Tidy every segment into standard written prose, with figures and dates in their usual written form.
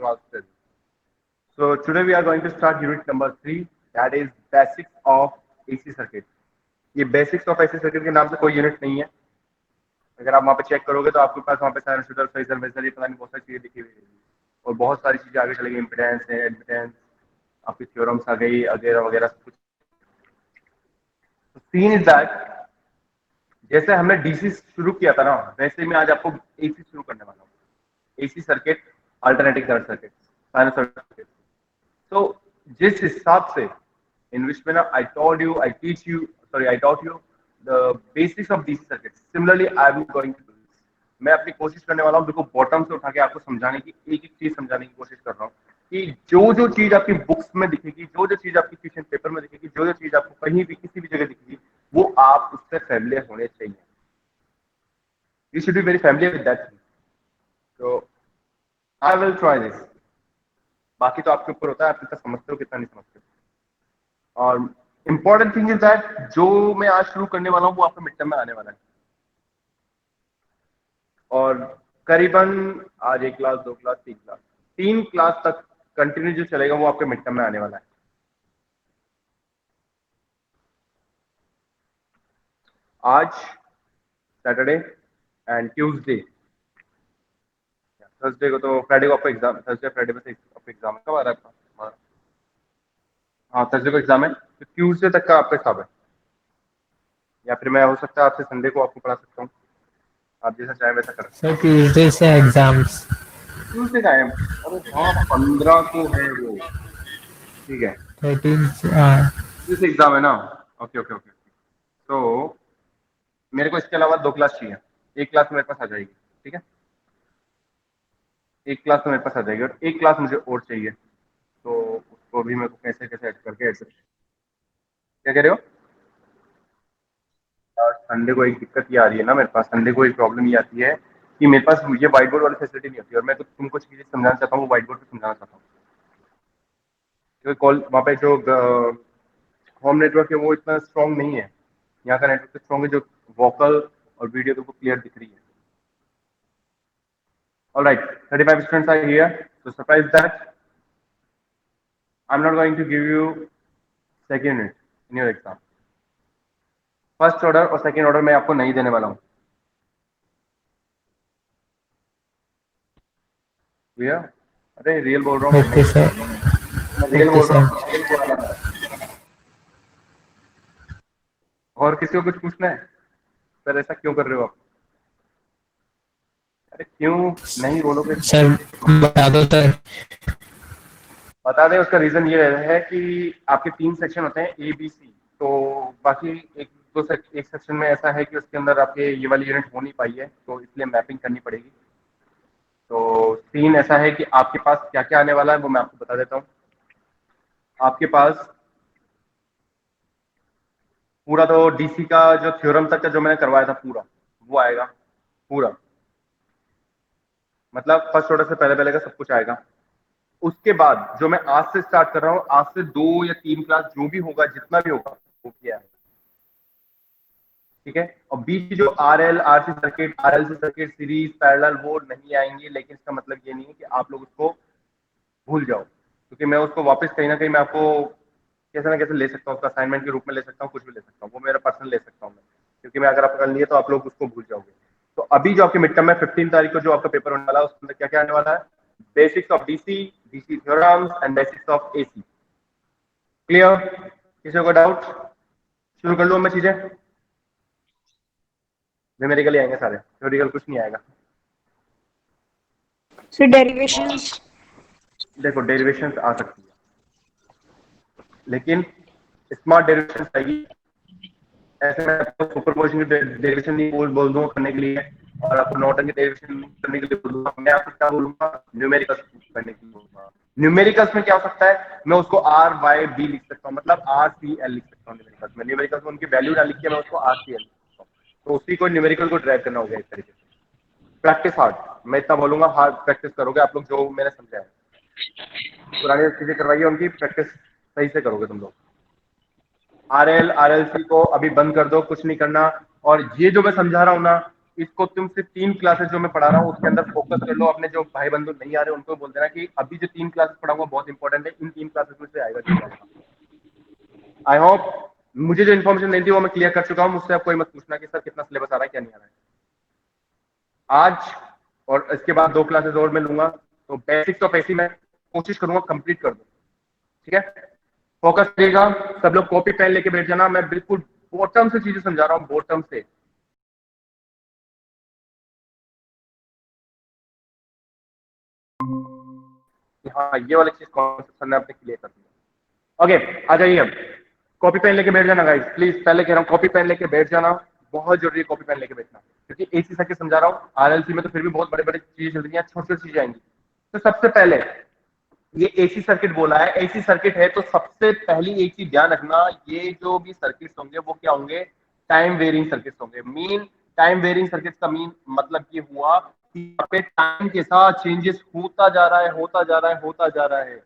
Austin. So today we are going to start unit number 3, that is basics of AC circuit. ये basics of AC circuit के नाम से कोई unit नहीं है. अगर आप वहाँ पे चेक करोगे तो आपके पास वहाँ पे साइनसॉइडल, फेजर, वेजर, ये पता नहीं बहुत सारी चीजें लिखी हुई रहेगी और बहुत सारी चीजें आगे चलेगी. इम्पिडेंस है, एडमिटेंस, आपकी थ्योरम्स आ गई वगैरह वगैरह सब कुछ. सीन इज दैट जैसे हमने डीसी शुरू किया था ना, वैसे मैं आज आपको एसी शुरू करने वाला हूँ. AC circuit, alternating current circuit, sinusoidal circuit. तो जिस हिसाब से in which manner I taught you the basics of DC circuits. Similarly, I am going to do this. मैं अपनी कोशिश करने वाला हूँ, देखो बॉटम से उठा के आपको समझाने की, एक एक चीज समझाने की कोशिश कर रहा हूँ कि जो जो चीज आपकी बुक्स में दिखेगी, जो जो चीज आपकी क्वेश्चन पेपर में दिखेगी, जो जो चीज आपको कहीं भी किसी भी जगह दिखेगी, वो आप उससे फैमिलियर होने चाहिए. You should be very familiar with that thing. So I will try this. बाकी तो आपके ऊपर होता है, आप कितना समझते हो कितना नहीं समझते हो. और इंपॉर्टेंट थिंग इज दैट जो मैं आज शुरू करने वाला हूँ वो आपके मिड टर्म में आने वाला है. और करीबन आज 1 क्लास, 2 क्लास, 3 क्लास तक कंटिन्यू जो चलेगा वो आपके मिड टर्म में आने वाला है. आज सैटरडे एंड ट्यूसडे, थर्सडे को तो फ्राइडे को आपका एग्जाम, थर्सडे फ्राइडे में से आपका एग्जाम कब आ रहा है आपका? हाँ, थर्सडे को एग्जाम है, तो ट्यूसडे तक का आपका हिसाब है. या फिर मैं हो सकता है आपसे संडे को आपको पढ़ा सकता हूँ, आप जैसा चाहे वैसा करें. सर ट्यूसडे से एग्जाम्स. ट्यूसडे का है, अरे हाँ 15 को है वो. ठीक है, 13. ट्यूसडे एग्जाम है ना. Okay okay okay. तो मेरे को इसके अलावा 2 क्लास चाहिए. एक क्लास मेरे पास आ जाएगी, ठीक है, एक क्लास तो मेरे पास आ जाएगी और एक क्लास मुझे और चाहिए. तो उसको भी मेरे को कैसे कैसे ऐड करके ऐड, क्या कह रहे हो? संडे को एक दिक्कत ये आ रही है ना मेरे पास, संडे को एक प्रॉब्लम ये आती है कि मेरे पास ये व्हाइट बोर्ड वाली फैसिलिटी नहीं होती और मैं तो तुमको चीजें समझाना चाहता हूँ वो व्हाइट बोर्ड पे समझाना चाहता हूँ. क्योंकि कॉल वहाँ पे जो होम नेटवर्क है वो इतना स्ट्रॉन्ग नहीं है. यहाँ का नेटवर्क स्ट्रॉन्ग है, जो वोकल और वीडियो तो क्लियर दिख रही है. Alright, 35 students are here. So surprise that I'm not going to give you second unit in your exam. First order और सेकेंड ऑर्डर मैं आपको नहीं देने वाला हूँ. भैया अरे रियल बोल रहा हूँ, ओके सर. मैं रियल बोल रहा हूँ. और किसी को कुछ पूछना है? सर ऐसा क्यों कर रहे हो आप? अरे क्यों नहीं बोलोगे? सर बता दो सर. बता दें, उसका रीजन ये है कि आपके 3 सेक्शन होते हैं ए बी सी. तो बाकी एक सेक्शन में ऐसा है कि उसके अंदर आपके ये वाली यूनिट हो नहीं पाई है, तो इसलिए मैपिंग करनी पड़ेगी. तो सीन ऐसा है कि आपके पास क्या क्या आने वाला है वो मैं आपको बता देता हूँ. आपके पास पूरा तो डीसी का जो थ्योरम तक का जो मैंने करवाया था पूरा वो आएगा. पूरा मतलब फर्स्ट ऑर्डर से पहले पहले का सब कुछ आएगा. उसके बाद जो मैं आज से स्टार्ट कर रहा हूँ, आज से 2 या 3 क्लास जो भी होगा, जितना भी होगा वो किया है, ठीक है. और बीच की जो RL RC circuit, RLC circuit, series, parallel, वो नहीं आएंगी. लेकिन इसका मतलब ये नहीं है कि आप लोग उसको भूल जाओ, क्योंकि मैं उसको वापस कहीं ना कहीं मैं आपको कैसे ना कैसे ले सकता हूँ, उसका असाइनमेंट के रूप में ले सकता हूँ, कुछ भी ले सकता हूँ, वो मेरा पर्सनल ले सकता हूँ मैं, क्योंकि मैं अगर आप कर लिए तो आप लोग उसको भूल जाओगे. तो अभी जो आपके मिड टर्म है 15 तारीख को जो आपका पेपर होने वाला है, उसके अंदर क्या क्या आने वाला है? Basics of DC, DC theorems and basics of AC. Clear? किसी को डाउट? शुरू कर लूँ मैं चीजें? न्यूमेरिकल आएंगे सारे, थ्योरिकल कुछ नहीं आएगा. So derivations. देखो डेरिवेशंस आ सकती है, लेकिन स्मार्ट डेरिवेशंस आएगी. ऐसे मैं आपको सुपरपोजिशन की डेरिवेशन नहीं बोल दूंगा करने के लिए, और आपको नॉर्टन की डेरिवेशन करने के लिए बोल दूंगा. मैं आपको क्या बोलूंगा? न्यूमेरिकल्स करने के लिए बोलूंगा. न्यूमेरिकल्स में क्या हो सकता है? मैं उसको आर वाई बी लिख सकता हूँ, मतलब आर सी एल लिख सकता हूँ न्यूमेरिकल्स में. न्यूमेरिकल्स में उनकी वैल्यू ना लिख के मैं उसको आर सी एल लिख सकता हूँ. तो उसी को न्यूमेरिकल को ड्राइव करना होगा. इस तरीके से प्रैक्टिस हार्ड, मैं इतना बोलूंगा, हार्ड प्रैक्टिस करोगे आप लोग. जो मैंने समझा है, पुरानी चीजें करवाइए, उनकी प्रैक्टिस सही से करोगे तुम लोग. आरएल आरएलसी को अभी बंद कर दो, कुछ नहीं करना. और ये जो मैं समझा रहा हूँ ना, इसको तुम सिर्फ 3 क्लासेस जो मैं पढ़ा रहा हूँ उसके अंदर फोकस कर लो। अपने जो भाई बंधु नहीं आ रहे उनको बोल देना कि अभी जो 3 क्लासेस पढ़ाऊंगा बहुत इंपॉर्टेंट है, इन 3 क्लासेस में से आएगा जो आएगा। आई होप मुझे जो इन्फॉर्मेशन नहीं थी वो मैं क्लियर कर चुका हूँ। मुझसे आप कोई मत पूछना कि सर कितना सिलेबस आ रहा है क्या नहीं आ रहा है। आज और इसके बाद 2 क्लासेस और मैं लूंगा, तो बेसिक तो ऐसी मैं कोशिश करूंगा कंप्लीट कर दूं। ठीक है, फोकस करिएगा। सब लोग कॉपी पेन लेके बैठ जाना। मैं बिल्कुल बॉटम से चीजें समझा रहा हूँ, बॉटम से। हाँ, ये वाली चीज कॉन्सेप्ट ने आपने क्लियर कर दिया। ओके, आ जाइए। अब कॉपी पेन लेके बैठ जाना गाइस, प्लीज। पहले कह रहा हूँ कॉपी पेन लेके बैठ जाना। बहुत जरूरी है कॉपी पेन लेके बैठना, क्योंकि एक ही सर्किट समझा रहा हूँ। आरएलसी में तो फिर भी बहुत बड़े बड़े चीजें चल रही हैं, छोटी छोटी चीजें आएंगी। तो सबसे पहले ये एसी सर्किट बोला है, एसी सर्किट है तो सबसे पहली एक चीज ध्यान रखना, ये जो भी सर्किट्स होंगे वो क्या होंगे? टाइम वेरिंग सर्किट्स होंगे। मीन टाइम वेरिंग सर्किट्स का मीन मतलब ये हुआ कि यहाँ पे टाइम के साथ चेंजेस होता जा रहा है, होता जा रहा है, होता जा रहा है।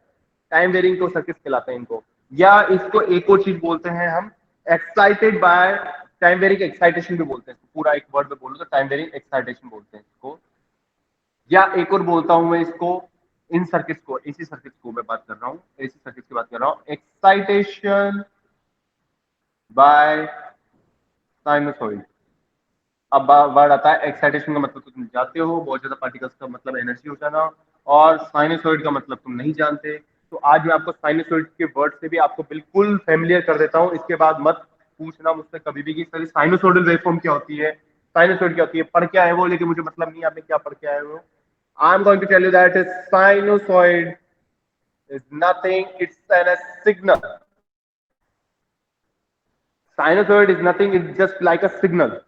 टाइम वेरिंग तो सर्किट्स कहलाते हैं इनको। या इसको एक और चीज बोलते हैं हम, excited by time varying excitation भी बोलते हैं। पूरा एक वर्ड में बोलो तो टाइम वेरिंग एक्साइटेशन बोलते हैं इसको। या एक और बोलता हूं मैं इसको, इन सर्किट्स को, एसी सर्किट्स को मैं बात कर रहा हूं, एसी सर्किट्स की बात कर रहा हूं, एक्साइटेशन बाय साइनसॉइड। अब वर्ड आता है एक्साइटेशन का मतलब तो तुम जानते हो, बहुत ज्यादा पार्टिकल्स का मतलब एनर्जी हो जाना, और साइनसॉइड का मतलब तुम नहीं जानते। तो आज मैं आपको साइनसॉइड के वर्ड से भी आपको बिल्कुल फेमिलियर कर देता हूं। इसके बाद मत पूछना मुझसे कभी भी कि सर साइनसॉइडल वेवफॉर्म क्या होती है, साइनसॉइड क्या होती है, पढ़ क्या है वो, लेकिन मुझे मतलब नहीं आपने क्या पढ़ के आए हो। I am going to tell you that sinusoid is nothing, it's a signal. Sinusoid is nothing, it's just like a signal.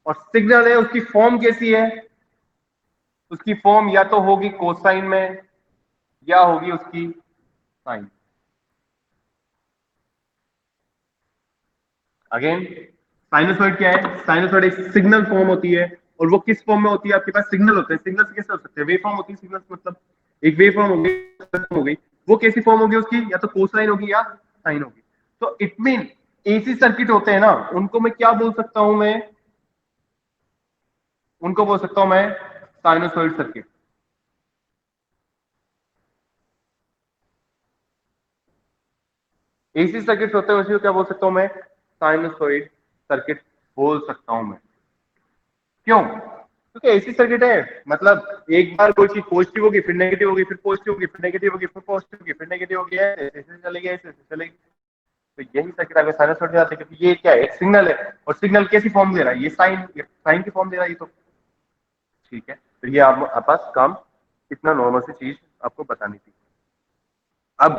और सिग्नल है, उसकी फॉर्म कैसी है? उसकी फॉर्म या तो होगी कोसाइन में या होगी उसकी साइन। अगेन, साइनसॉइड क्या है? साइनसॉइड एक सिग्नल फॉर्म होती है। और वो किस फॉर्म में होती है? आपके पास सिग्नल होते हैं। सिग्नल कैसे हो सकते हैं? वेव फॉर्म होती है सिग्नल, मतलब एक वेव फॉर्म हो गई। वो कैसी फॉर्म होगी उसकी? या तो कोसाइन होगी या साइन होगी। तो इट मीन एसी सर्किट होते हैं ना, उनको मैं क्या बोल सकता हूं? मैं उनको बोल सकता हूं मैं साइनसॉइड सर्किट। एसी सर्किट होते हैं उसी को क्या बोल सकता हूं मैं? साइनसॉइड सर्किट बोल सकता हूं मैं। क्यों? क्योंकि एसी सर्किट है, मतलब एक बार कोई चीज पॉजिटिव होगी, फिर नेगेटिव होगी, फिर पॉजिटिव होगी, फिर नेगेटिव होगी, फिर पॉजिटिव होगी, फिर नेगेटिव होगी, ऐसे चलेगी, ऐसे चलेगी। तो यही सर्किट आगे साइनसॉइड में आते हैं, क्योंकि ये क्या है? एक सिग्नल है। और सिग्नल कैसी फॉर्म दे रहा है? ये साइन की फॉर्म दे रहा है ये तो। ठीक है, तो ये आप पास काम, इतना नॉर्मल सी चीज आपको बतानी थी। अब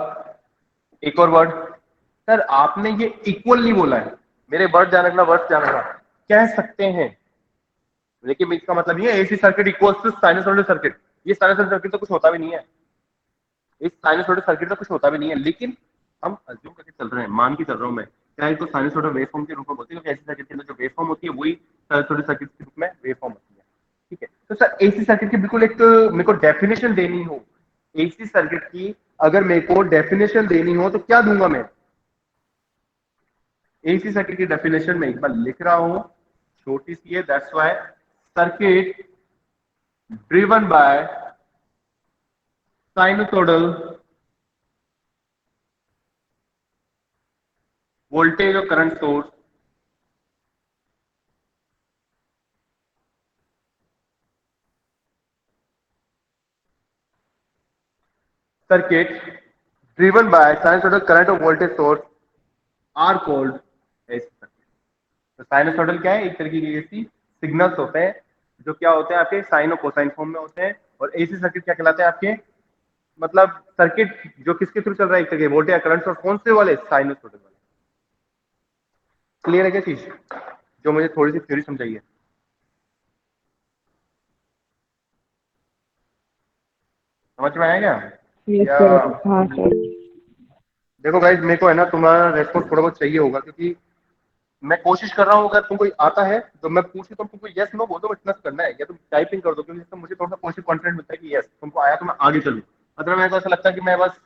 एक और वर्ड, सर आपने ये इक्वल नहीं बोला है। मेरे वर्ड ध्यान रखना, वर्ड ध्यान रखना। कह सकते हैं, लेकिन इसका मतलब ये AC circuit equals to sinusoidal circuit. ये साइनसॉइडल सर्किट तो कुछ होता भी नहीं है। इस साइनसॉइडल सर्किट तो कुछ होता भी नहीं है, लेकिन हम अज्यूम करके चल रहे हैं, मान के चल रहा हूं मैं, क्या इसको साइनसॉइडल वेवफॉर्म के रूप में बोलते हैं, क्योंकि एसी सर्किट के अंदर जो वेवफॉर्म होती है वही साइनसॉइडल सर्किट के रूप में वेवफॉर्म होती है। ठीक है, तो सर एसी सर्किट की बिल्कुल एक मेरे को डेफिनेशन देनी हो, एसी सर्किट की अगर मेरे को डेफिनेशन देनी हो तो क्या दूंगा मैं? एसी सर्किट की डेफिनेशन में एक बार लिख रहा हूं, छोटी सी है, that's why circuit driven by sinusoidal voltage और current source circuit driven by sinusoidal current और voltage source are called AC circuit. तो साइनसोइडल क्या है? एक तरीके की ऐसी सिग्नल्स होते हैं जो क्या होते हैं आपके साइन और कोसाइन फॉर्म में होते हैं। और एसी सर्किट क्या कहलाते हैं आपके? मतलब सर्किट जो किसके थ्रू चल रहा है, एक तरीके वोल्टेज या करंट सोर्स, कौन से वाले? साइनसोइडल वाले। क्लियर है क्या चीज? जो मुझे थोड़ी सी थ्योरी समझाइए। समझ में आया क्या? यस या सर। हाँ सर। देखो गाइज, मेरे को है ना तुम्हारा रेस्पॉन्स थोड़ा बहुत चाहिए होगा, क्योंकि मैं कोशिश कर रहा हूँ अगर तुमको आता है तो मैं पूछूं तो तुमको यस नो बोल दो, इतना करना है, या तुम टाइपिंग कर दो, क्योंकि तो मुझे थोड़ा सा पॉजिटिव कॉन्फिडेंस मिलता है कि यस तुमको आया तो मैं आगे चलूँ। अगर मेरे को ऐसा लगता है कि मैं बस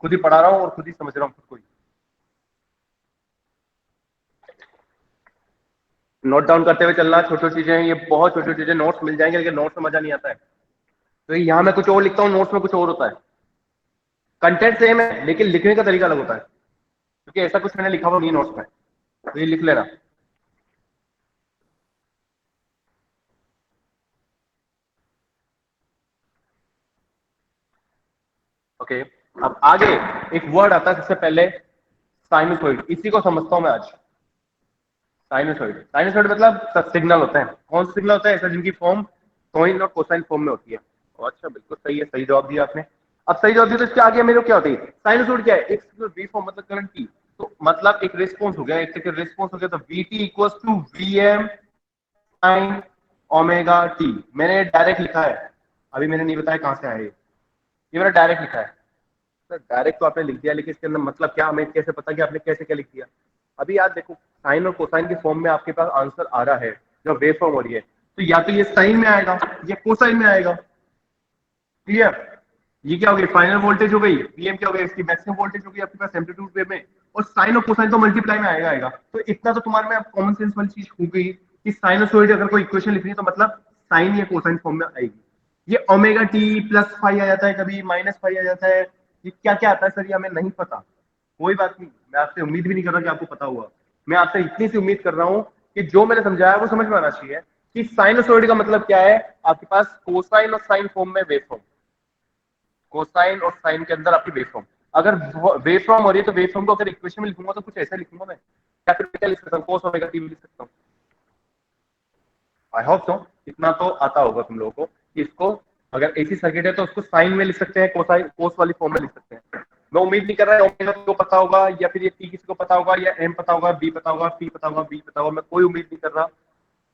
खुद ही पढ़ा रहा हूँ और खुद ही समझ रहा हूँ खुद को ही। नोट डाउन करते हुए चलना, छोटी छोटी चीजें, ये बहुत छोटी छोटी चीजें, नोट्स मिल जाएंगे लेकिन नोट्स में मजा नहीं आता है। तो यहाँ मैं कुछ और लिखता हूँ, नोट्स में कुछ और होता है। कंटेंट सेम है लेकिन लिखने का तरीका अलग होता है, क्योंकि ऐसा कुछ मैंने लिखा हुआ नहीं नोट्स में, तो ये लिख लेना। ओके, अब आगे एक वर्ड आता है सबसे पहले, साइनोसॉइड। इसी को समझता हूं मैं आज। साइनोसॉइड, साइनोसॉइड मतलब सिग्नल होते हैं। कौन सा सिग्नल होता है? ऐसा जिनकी फॉर्म साइन और कोसाइन फॉर्म में होती है। अच्छा, बिल्कुल सही है, सही जवाब दिया आपने। अब सही जवाब दिया तो इसके आगे मेरे को क्या होती है? साइनोसॉइड क्या है? एक वी फॉर्म मतलब करंट की, तो मतलब एक रिस्पॉन्स हो गया, एक सेकंड रिस्पॉन्स हो गया, तो V t equals to V M sine omega t. मैंने डायरेक्ट लिखा है, अभी मैंने नहीं बताया कहां से आया ये मैंने डायरेक्ट लिखा है। सर डायरेक्ट तो आपने लिख दिया, लेकिन इसके अंदर मतलब क्या, हमें कैसे पता कि आपने कैसे क्या लिख दिया? अभी यार देखो, साइन और कोसाइन के फॉर्म में आपके पास आंसर आ रहा है, जब वेव फॉर्म हो रही है, तो या तो ये साइन में आएगा या कोसाइन में आएगा। क्लियर? ये क्या हो गई? फाइनल वोल्टेज हो गई, वीएम क्या हो गई? इसकी मैक्सिमम वोल्टेज हो गई आपके पास एम्पलीट्यूड वेव में, और साइन और कोसाइन तो मल्टीप्लाई में आएगा आएगा। तो इतना तो तुम्हारे में कॉमन सेंस वाली चीज हो गई कि साइनोसॉइड अगर कोई इक्वेशन लिखनी है तो मतलब साइन या कोसाइन फॉर्म में आएगी। ये ओमेगा टी प्लस फाइव आ जाता है, कभी माइनस फाइव आ जाता है, ये क्या क्या आता है सर, ये हमें नहीं पता। कोई बात नहीं, मैं आपसे उम्मीद भी नहीं कर रहा कि आपको पता हुआ। मैं आपसे इतनी सी उम्मीद कर रहा हूं कि जो मैंने समझाया वो समझ में आना चाहिए कि साइनोसॉइड का मतलब क्या है। आपके पास कोसाइन और साइन फॉर्म में वेव फॉर्म, कोसाइन और साइन के अंदर आपकी वेवफॉर्म, अगर वेवफॉर्म हो रही है तो वेवफॉर्म को अगर इक्वेशन में लिखूंगा तो कुछ ऐसा लिखूंगा मैं, या फिर क्या लिख सकता हूँ? कोस ओमेगा टी लिख सकता हूँ। आई होप सो इतना तो आता होगा तुम लोगों को कि इसको अगर एसी सर्किट है तो उसको साइन में लिख सकते हैं, कोसाइन कोस वाली फॉर्म में लिख सकते हैं। मैं उम्मीद नहीं कर रहा है ओमेगा को पता होगा, या फिर ये टी किसी को पता होगा, या एम पता होगा, बी पता होगा, सी पता होगा, बी पता होगा। मैं कोई उम्मीद नहीं कर रहा,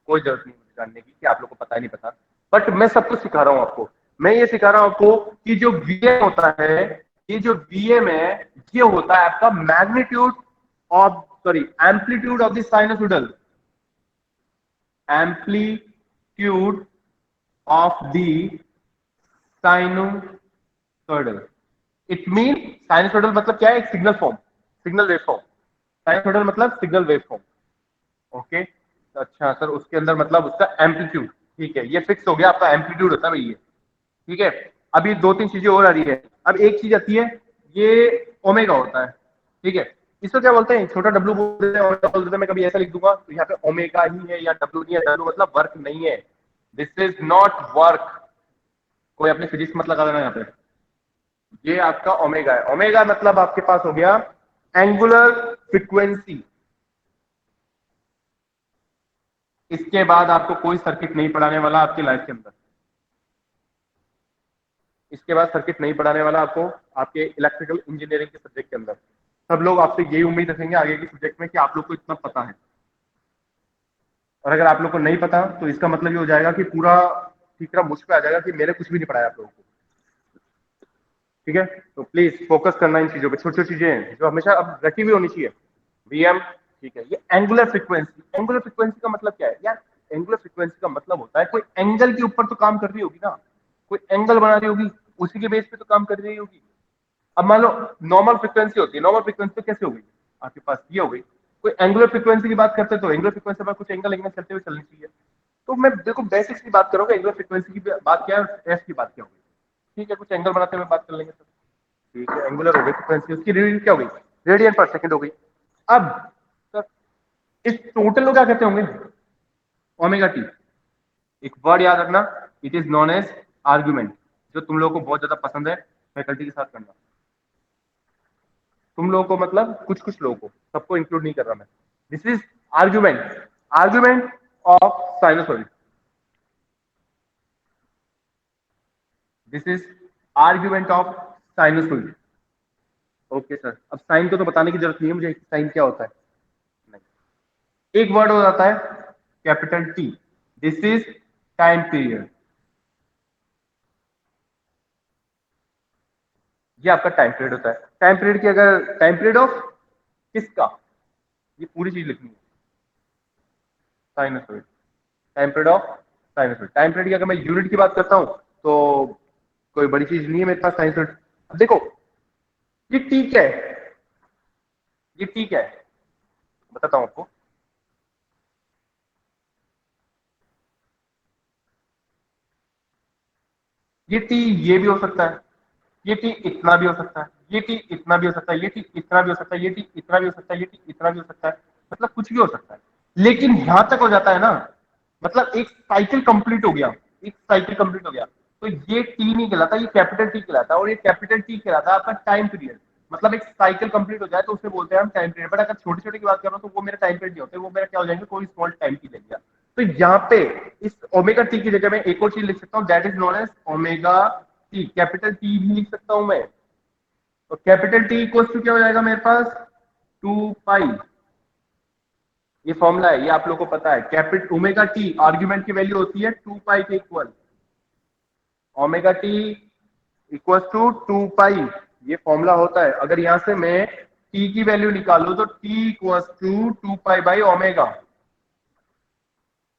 कोई जरूरत नहीं मुझे जानने की कि आप लोग को पता है नहीं पता। बट मैं सब कुछ सिखा रहा हूँ आपको। मैं ये सिखा रहा हूँ आपको कि जो वीएम होता है, ये जो वीएम है, ये होता है आपका magnitude of, sorry, amplitude of the sinusoidal, amplitude of the sinusoidal. It mean sinusoidal मतलब क्या है? एक signal form, signal wave form. Sinusoidal मतलब सिग्नल वेव फॉर्म। ओके, अच्छा सर, उसके अंदर मतलब उसका एम्पलीट्यूड, ठीक है, ये फिक्स हो गया, आपका एम्पलीट्यूड होता है ये। ठीक है, अभी दो तीन चीजें और आ रही है। अब एक चीज आती है, ये ओमेगा होता है, ठीक है, इसको क्या बोलते हैं? छोटा डब्ल्यू बोलते हैं, ओमेगा बोल देते हैं। मैं कभी ऐसा लिख दूंगा तो यहाँ पे ओमेगा ही है या डब्ल्यू नहीं है। डब्ल्यू मतलब वर्क नहीं है, दिस इज नॉट वर्क। कोई अपनी फिजिक्स मत लगा देना यहाँ पे। ये आपका ओमेगा है। ओमेगा मतलब आपके पास हो गया एंगुलर फ्रीक्वेंसी। इसके बाद आपको कोई सर्किट नहीं पढ़ाने वाला आपकी लाइफ के अंदर। इसके बाद सर्किट नहीं पढ़ाने वाला आपको आपके इलेक्ट्रिकल इंजीनियरिंग के सब्जेक्ट के अंदर। सब लोग आपसे यही उम्मीद रखेंगे आगे के सब्जेक्ट में कि आप लोग को इतना पता है, और अगर आप लोग को नहीं पता तो इसका मतलब ये हो जाएगा कि पूरा ठीक तरह मुझ पे आ जाएगा कि मैंने कुछ भी नहीं पढ़ाया आप लोगों को। ठीक है, तो प्लीज फोकस करना इन चीजों पे। छोटी छोटी चीजें हैं जो हमेशा अब रखी हुई होनी चाहिए। वीएम, ठीक है, ये एंगुलर फ्रीक्वेंसी। एंगुलर फ्रीक्वेंसी का मतलब क्या है यार? एंगुलर फ्रीक्वेंसी का मतलब होता है कोई एंगल के ऊपर तो काम कर रही होगी ना, कोई एंगल बना रही होगी, उसी के बेस पे तो काम कर रही होगी। अब मान लो नॉर्मल फ्रीक्वेंसी होती है, नॉर्मल फ्रीक्वेंसी तो कैसे होगी आपके पास? ये हो गई। कोई एंगुलर फ्रीक्वेंसी की बात करते हैं तो एंगुलर फ्रीक्वेंसी पर कुछ एंगल एंगल चलते हुए चलनी चाहिए। तो मैं देखो बेसिक्स की बात करूंगा, एंगुलर फ्रीक्वेंसी की बात क्या है, एफ की बात क्या होगी। ठीक है, कुछ एंगल बनाते हुए बात कर लेंगे सर। ठीक है, एंगुलर हो गई फ्रीक्वेंसी, उसकी रीडिंग क्या हो गई? रेडियन पर सेकंड हो गई। अब सर इस टोटल को क्या कहते होंगे? Omega T. एक वर्ड याद रखना, it is known as argument, जो तुम लोगों को बहुत ज्यादा पसंद है फैकल्टी के साथ करना। तुम लोगों को मतलब कुछ कुछ लोगों को, सबको इंक्लूड नहीं कर रहा मैं। This is argument, argument of sinusoid. This is argument of sinusoid. Okay sir, अब साइन को तो बताने की जरूरत नहीं है मुझे, साइन क्या होता है। नहीं, एक वर्ड हो जाता है capital T, this is time period. ये आपका टाइम पीरियड होता है। टाइम पीरियड की अगर टाइम पीरियड ऑफ किसका, ये पूरी चीज लिखनी है, sinusoid, time period of sinusoid. Time period की अगर मैं यूनिट की बात करता हूं तो कोई बड़ी चीज नहीं है मेरे पास साइनोसॉइड। अब देखो ये टी क्या है, ये टी क्या है बताता हूं आपको। ये टी ये भी हो सकता है, ये टी इतना भी हो सकता है, ये टी इतना भी हो सकता है, ये टी इतना भी हो सकता है, ये टी इतना भी हो सकता है, ये टी इतना भी हो सकता है, मतलब कुछ भी हो सकता है। लेकिन यहां तक हो जाता है ना, मतलब एक साइकिल कंप्लीट हो गया, एक साइकिल कंप्लीट हो गया, तो ये टी नहीं कहलाता, ये कैपिटल टी कहलाता है, और ये कैपिटल टी कहलाता है आपका टाइम पीरियड। मतलब एक साइकिल कंप्लीट हो जाए तो उसे बोलते हैं हम टाइम पीरियड। बट अगर छोटे छोटे की बात करो तो वो मेरा टाइम पीरियड नहीं होते, वो मेरा क्या हो जाएंगे, कोई स्मॉल टाइम की ले लिया। तो यहाँ पे इस ओमेगा टी की जगह मैं एक और चीज लिख सकता हूँ, that is known as omega T, capital T भी लिख सकता हूं मैं। तो कैपिटल टी इक्वल टू क्या हो जाएगा मेरे पास, 2 पाई। ये फॉर्मूला है, ये आप लोगों को पता है। कैपिटल ओमेगा टी आर्ग्यूमेंट की वैल्यू होती है 2 पाई के equal, omega T equal to 2 pi, ये फॉर्मूला होता है। अगर यहां से मैं टी की वैल्यू निकालू तो T equal to 2 pi by omega.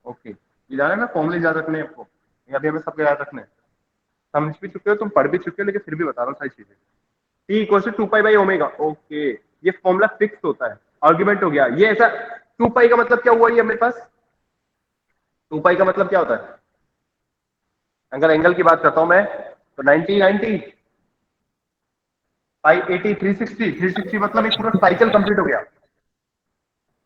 Okay, ये जाना है ना, फॉर्मूले याद रखने आपको, अभी हमें सबको याद रखना है। समझ भी चुके हो, तुम पढ़ भी चुके हो, लेकिन फिर भी बता रहा हूँ सारी चीजें। T equal to 2 pi by omega. Okay, ये फॉर्मूला फिक्स होता है, आर्ग्यूमेंट हो गया ये ऐसा। 2 पाई का मतलब क्या हुआ ये मेरे पास, 2 पाई का मतलब क्या होता है, अगर एंगल की बात करता हूं मैं तो 90 पाई 80 360, 360 मतलब एक पूरा साइकिल कंप्लीट हो गया,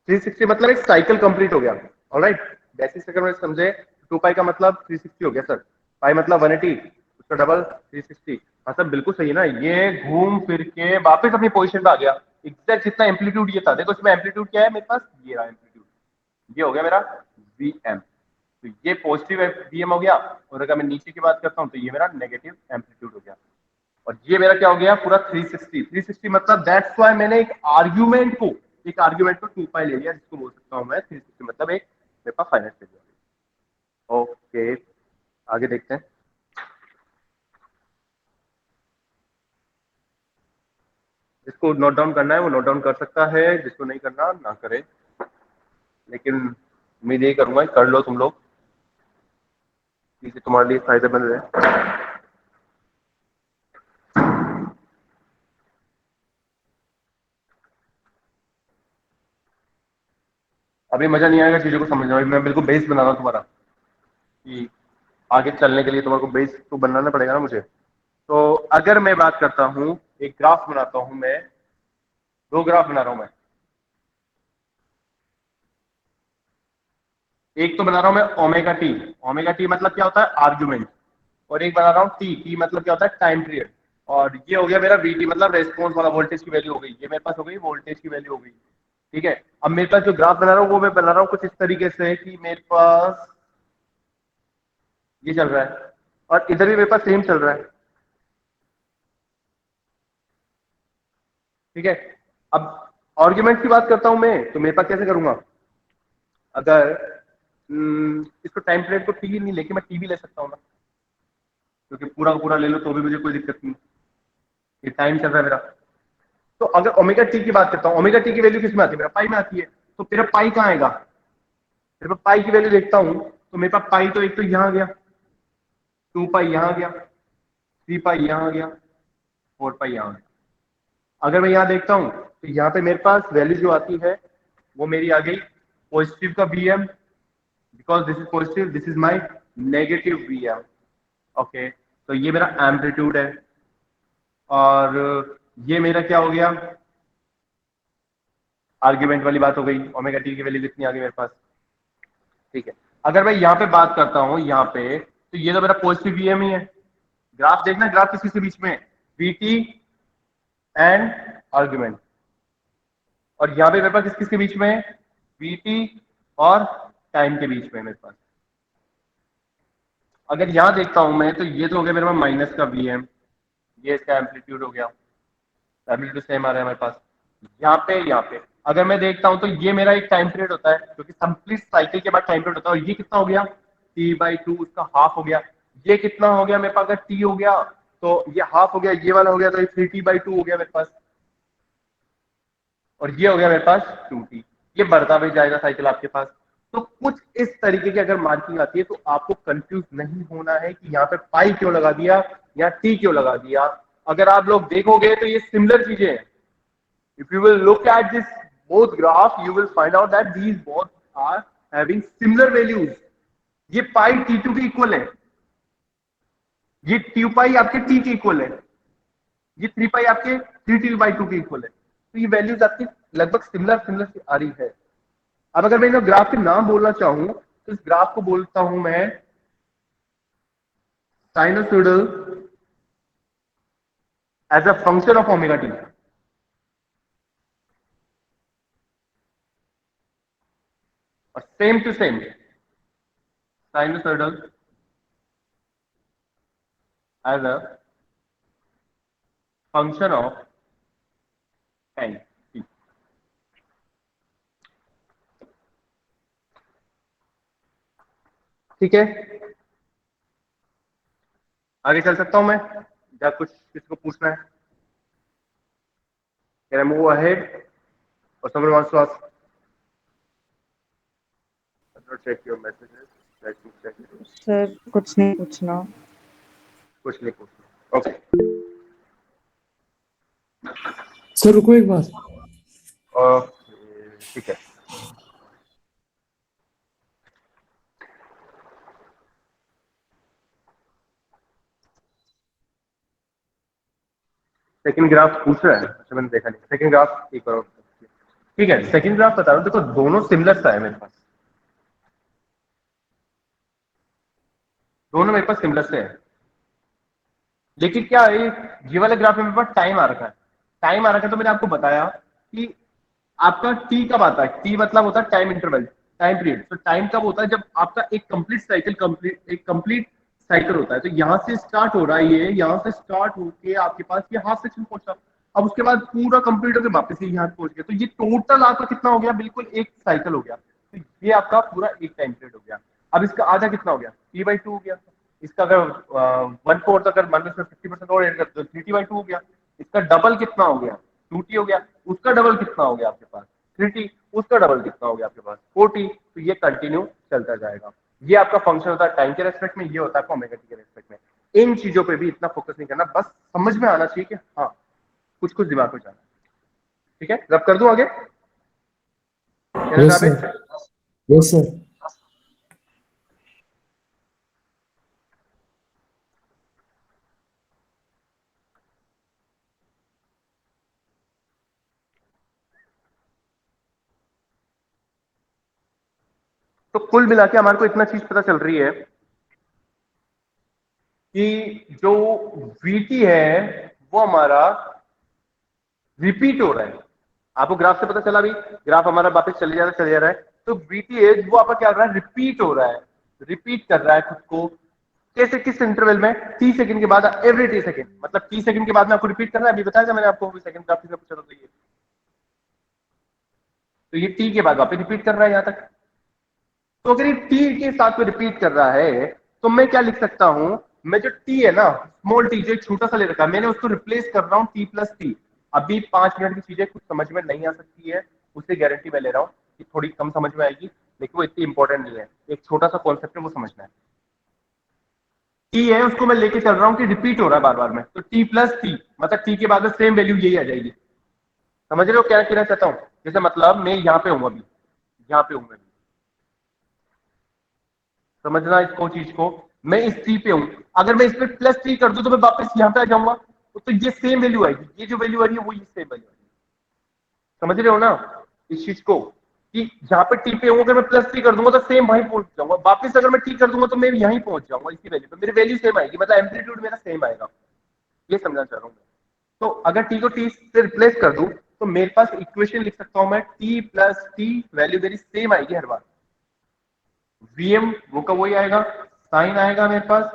360 मतलब एक साइकिल कंप्लीट हो गया। ऑलराइट, बेसिक अगर मैं समझे, 2 पाई का मतलब 360 हो गया सर, पाई मतलब 180, उसका डबल 360, मतलब बिल्कुल सही है ना। ये घूम फिर के वापस अपनी पोजीशन पे आ गया, एग्जैक्ट जितना एम्पलीट्यूड ये था। देखो इसमें एम्पलीट्यूड क्या है मेरे पास, ये रहा एम्पलीट्यूड, ये हो गया मेरा वीएम। तो ये पॉजिटिव वीएम हो गया, और अगर मैं नीचे की बात करता हूँ तो ये मेरा नेगेटिव एम्पलीट्यूड हो गया। और ये मेरा क्या हो गया पूरा 360, 360 मतलब दैट्स व्हाई मैंने एक आर्ग्यूमेंट को 2 पाई ले लिया, जिसको बोल सकता हूँ मैं 360, मतलब एक मेरे पास फाइनाइट ले लिया। ओके, आगे देखते हैं। जिसको नोट डाउन करना है वो नोट डाउन कर सकता है, जिसको नहीं करना ना करे, लेकिन उम्मीद यही करूंगा कर लो तुम लोग, चीजें तुम्हारे लिए फायदेमंद है। अभी मजा नहीं आएगा चीजों को समझने में, मैं बिल्कुल बेस बना रहा हूँ तुम्हारा, कि आगे चलने के लिए तुम्हारे को बेस तो बनाना पड़ेगा ना मुझे। तो अगर मैं बात करता हूँ, एक ग्राफ बनाता हूँ मैं, दो ग्राफ बना रहा हूँ मैं, एक तो बना रहा हूँ मैं ओमेगा टी, ओमेगा टी मतलब क्या होता है आर्ग्यूमेंट, और एक बना रहा हूँ टी, टी मतलब क्या होता है टाइम पीरियड। और ये हो गया मेरा वीटी मतलब रेस्पॉन्स वाला, वोल्टेज की वैल्यू हो गई, ये मेरे पास हो गई वोल्टेज की वैल्यू हो गई। ठीक है, अब मेरे पास जो ग्राफ बना रहा हूँ वो मैं बना रहा हूँ कुछ इस तरीके से कि मेरे पास ये चल रहा है, और इधर भी मेरे पास सेम चल रहा है। ठीक है, अब आर्ग्यूमेंट की बात करता हूं मैं, तो मेरे पास कैसे करूंगा, अगर इसको टाइम पीरियड को टी नहीं लेके मैं टी भी ले सकता हूँ ना, क्योंकि पूरा का पूरा ले लो तो भी मुझे कोई दिक्कत नहीं, ये टाइम चल रहा है मेरा। तो अगर ओमेगा टी की बात करता हूँ, ओमेगा टी की वैल्यू किस में आती है, मेरा पाई में आती है। तो मेरा पाई कहाँ आएगा, मेरे पास पाई की वैल्यू देखता हूँ, तो मेरे पास पाई तो एक तो यहाँ आ गया, 2 पाई यहाँ आ गया, 3 पाई यहाँ आ गया, 4 पाई यहाँ आ गया। अगर मैं यहाँ देखता हूँ तो यहाँ पे मेरे पास वैल्यू जो आती है वो मेरी आ गई पॉजिटिव का VM, because this is positive, this is my negative VM. Okay, तो ये मेरा एम्पलीट्यूड है, और ये मेरा क्या हो गया, आर्ग्यूमेंट वाली बात हो गई, ओमेगा टी की वैल्यू कितनी आ गई मेरे पास। ठीक है, अगर मैं यहाँ पे बात करता हूँ यहाँ पे, तो ये तो मेरा पॉजिटिव वीएम ही है। ग्राफ देखना, ग्राफ किसी के बीच में, वीटी एंड आर्ग्यूमेंट, और यहाँ पे मेरे पास किस किसके बीच में है, वीटी और टाइम के बीच में मेरे पास। अगर यहाँ देखता हूं मैं तो ये तो हो गया मेरे पास माइनस का वीएम, ये इसका एम्पलीट्यूड हो गया, एम्पलीट्यूड सेम आ रहा है मेरे पास। यहाँ पे अगर मैं देखता हूं तो ये मेरा एक टाइम पीरियड होता है, क्योंकि कंप्लीट साइकिल के बाद टाइम पीरियड होता है, और ये कितना हो गया, t/2, उसका हाफ हो गया। ये कितना हो गया मेरे पास, अगर t हो गया तो ये हाफ हो गया, ये वाला हो गया तो ये 3t/2 हो गया मेरे पास, और ये हो गया मेरे पास 2t। ये बढ़ता भी जाएगा साइकिल आपके पास। तो कुछ इस तरीके की अगर मार्किंग आती है तो आपको कंफ्यूज नहीं होना है कि यहाँ पे पाई क्यों लगा दिया या टी क्यों लगा दिया। अगर आप लोग देखोगे तो ये सिमिलर चीजें हैं। If you will look at this both graph you will find out that these both are having similar values. ये पाई T2 के इक्वल है, ये 2 पाई आपके टी के इक्वल है, ये 3 पाई आपके 3t/2 के इक्वल है। तो ये वैल्यूज आपकी लगभग सिमिलर सिमिलर सी आ रही है। अब अगर मैं इन ग्राफ के नाम बोलना चाहूं तो इस ग्राफ को बोलता हूं मैं sinusoidal as a function of omega T. और same to same sinusoidal as a function of time T. ठीक है, आगे चल सकता हूं मैं या कुछ किसको पूछना है? Can I move ahead or someone wants to ask? Let me check your messages. Let me check it. Sir कुछ नहीं पूछना। कुछ नहीं पूछना। ओके सर रुको एक बार। ओके ठीक है। सेकंड ग्राफ पूछ रहा है, अच्छा मैंने देखा नहीं। सेकंड ग्राफ एक बार ठीक है। सेकंड ग्राफ बता रहा हूँ, देखो दोनों सिमिलर सा है मेरे पास, दोनों मेरे पास सिमिलर से है। लेकिन क्या है, ये वाले ग्राफ में मेरे पास टाइम आ रखा है। टाइम आ रखा है तो मैंने आपको बताया कि आपका टी कब आता है। टी मतलब होता है टाइम इंटरवल, टाइम पीरियड। तो टाइम कब होता है जब आपका एक कंप्लीट साइकिल एक कंप्लीट साइकिल होता है। तो यहाँ से स्टार्ट हो रहा है, ये यहाँ से स्टार्ट होके आपके पास ये हाफ सेक्शन पहुंचा, अब उसके बाद पूरा कंप्लीट होकर वापस यहाँ पहुंच गया। तो ये टोटल आपका कितना हो गया, बिल्कुल एक साइकिल हो गया। तो ये आपका पूरा एक टाइम पीरियड हो गया। अब इसका आधा कितना हो गया, t/2 हो गया। इसका अगर 1/4 अगर मान लो 50% और ऐड करते तो 3t/2 हो गया। इसका डबल कितना हो गया, 2t हो गया। उसका डबल कितना हो गया आपके पास 3t। उसका डबल कितना हो गया आपके पास 4t। तो ये कंटिन्यू चलता जाएगा। ये आपका फंक्शन होता है टाइम के रेस्पेक्ट में, ये होता है ओमेगा टी के रेस्पेक्ट में। इन चीजों पे भी इतना फोकस नहीं करना, बस समझ में आना चाहिए कि हाँ कुछ कुछ दिमाग में जाना। ठीक है, रब कर दूं आगे? Yes sir, yes sir. तो कुल मिला के हमारे को इतना चीज पता चल रही है कि जो वीटी है वो हमारा रिपीट हो रहा है। आपको ग्राफ से पता चला भी, ग्राफ हमारा वापस चले जा रहा है। तो बीटीएच वो आपका क्या कर रहा है, रिपीट हो रहा है, रिपीट कर रहा है खुद को। कैसे, किस इंटरवल में, टी सेकंड के बाद, एवरी टी सेकंड, मतलब टी सेकंड के बाद में आपको रिपीट करना है। अभी बताया था मैंने आपको, सेकंड ग्राफ से पूछा था। तो ये टी के बाद वापस रिपीट कर रहा है यहां तक। तो अगर ये टी के साथ में रिपीट कर रहा है तो मैं क्या लिख सकता हूं, मैं जो टी है ना, स्मॉल टी जो छोटा सा ले रखा है, मैंने उसको रिप्लेस कर रहा हूं t+t। अभी 5 मिनट की चीजें कुछ समझ में नहीं आ सकती है, उससे गारंटी मैं ले रहा हूं कि थोड़ी कम समझ में आएगी, लेकिन वो इतनी इंपॉर्टेंट नहीं है। एक छोटा सा कॉन्सेप्ट है, वो समझना है। टी है उसको मैं लेके चल रहा हूँ कि रिपीट हो रहा है बार बार में, तो t+t मतलब टी के बाद में सेम वैल्यू यही आ जाएगी। समझ रहे हो क्या कहना चाहता हूँ? जैसे मतलब मैं यहाँ पे हूँ, अभी यहाँ पे हूँ मैं, समझना इसको चीज को। मैं इस टी पे हूं, अगर मैं इस पे +3 कर दूं तो मैं वापस यहाँ पे आ जाऊंगा। तो ये सेम वैल्यू आएगी, ये जो वैल्यू आ रही है वो ये सेम वैल्यू आएगी। समझ रहे हो ना इस चीज को, कि जहां पे टी पे हूं अगर मैं +3 कर दूंगा तो सेम वहीं पहुंच जाऊंगा। वापस अगर मैं टी कर दूंगा तो मैं यहीं पहुंच जाऊंगा इसी वैल्यू पे, मेरी वैल्यू सेम आएगी, मतलब एम्पलीट्यूड मेरा सेम आएगा। ये समझना चाह रहा हूँ मैं। तो अगर टी को टी से रिप्लेस कर दूं तो मेरे पास इक्वेशन लिख सकता हूं मैं, t+t वैल्यू मेरी सेम आएगी हर बार। Vm वो का वही आएगा, साइन आएगा मेरे पास,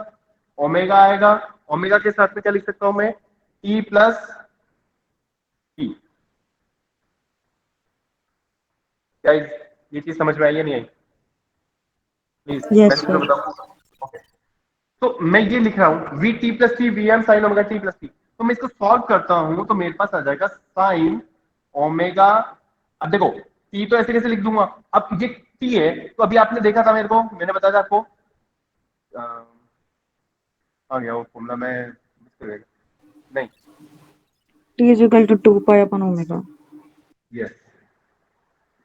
ओमेगा आएगा। ओमेगा के साथ में क्या लिख सकता हूं मैं, t+t। क्या ये चीज समझ में आई या नहीं आई? प्लीज यस मैसेज में सर। बताओ। okay. तो मैं ये लिख रहा हूं v+t Vm sine omega t+t। तो मैं इसको सॉल्व करता हूं तो मेरे पास आ जाएगा साइन ओमेगा। अब देखो t तो ऐसे कैसे लिख दूंगा, अब ये t है तो अभी आपने देखा था मेरे को, मैंने बताया था आपको, आ गया वो फॉर्मूला में नहीं। T is equal to 2 pi omega. Yes,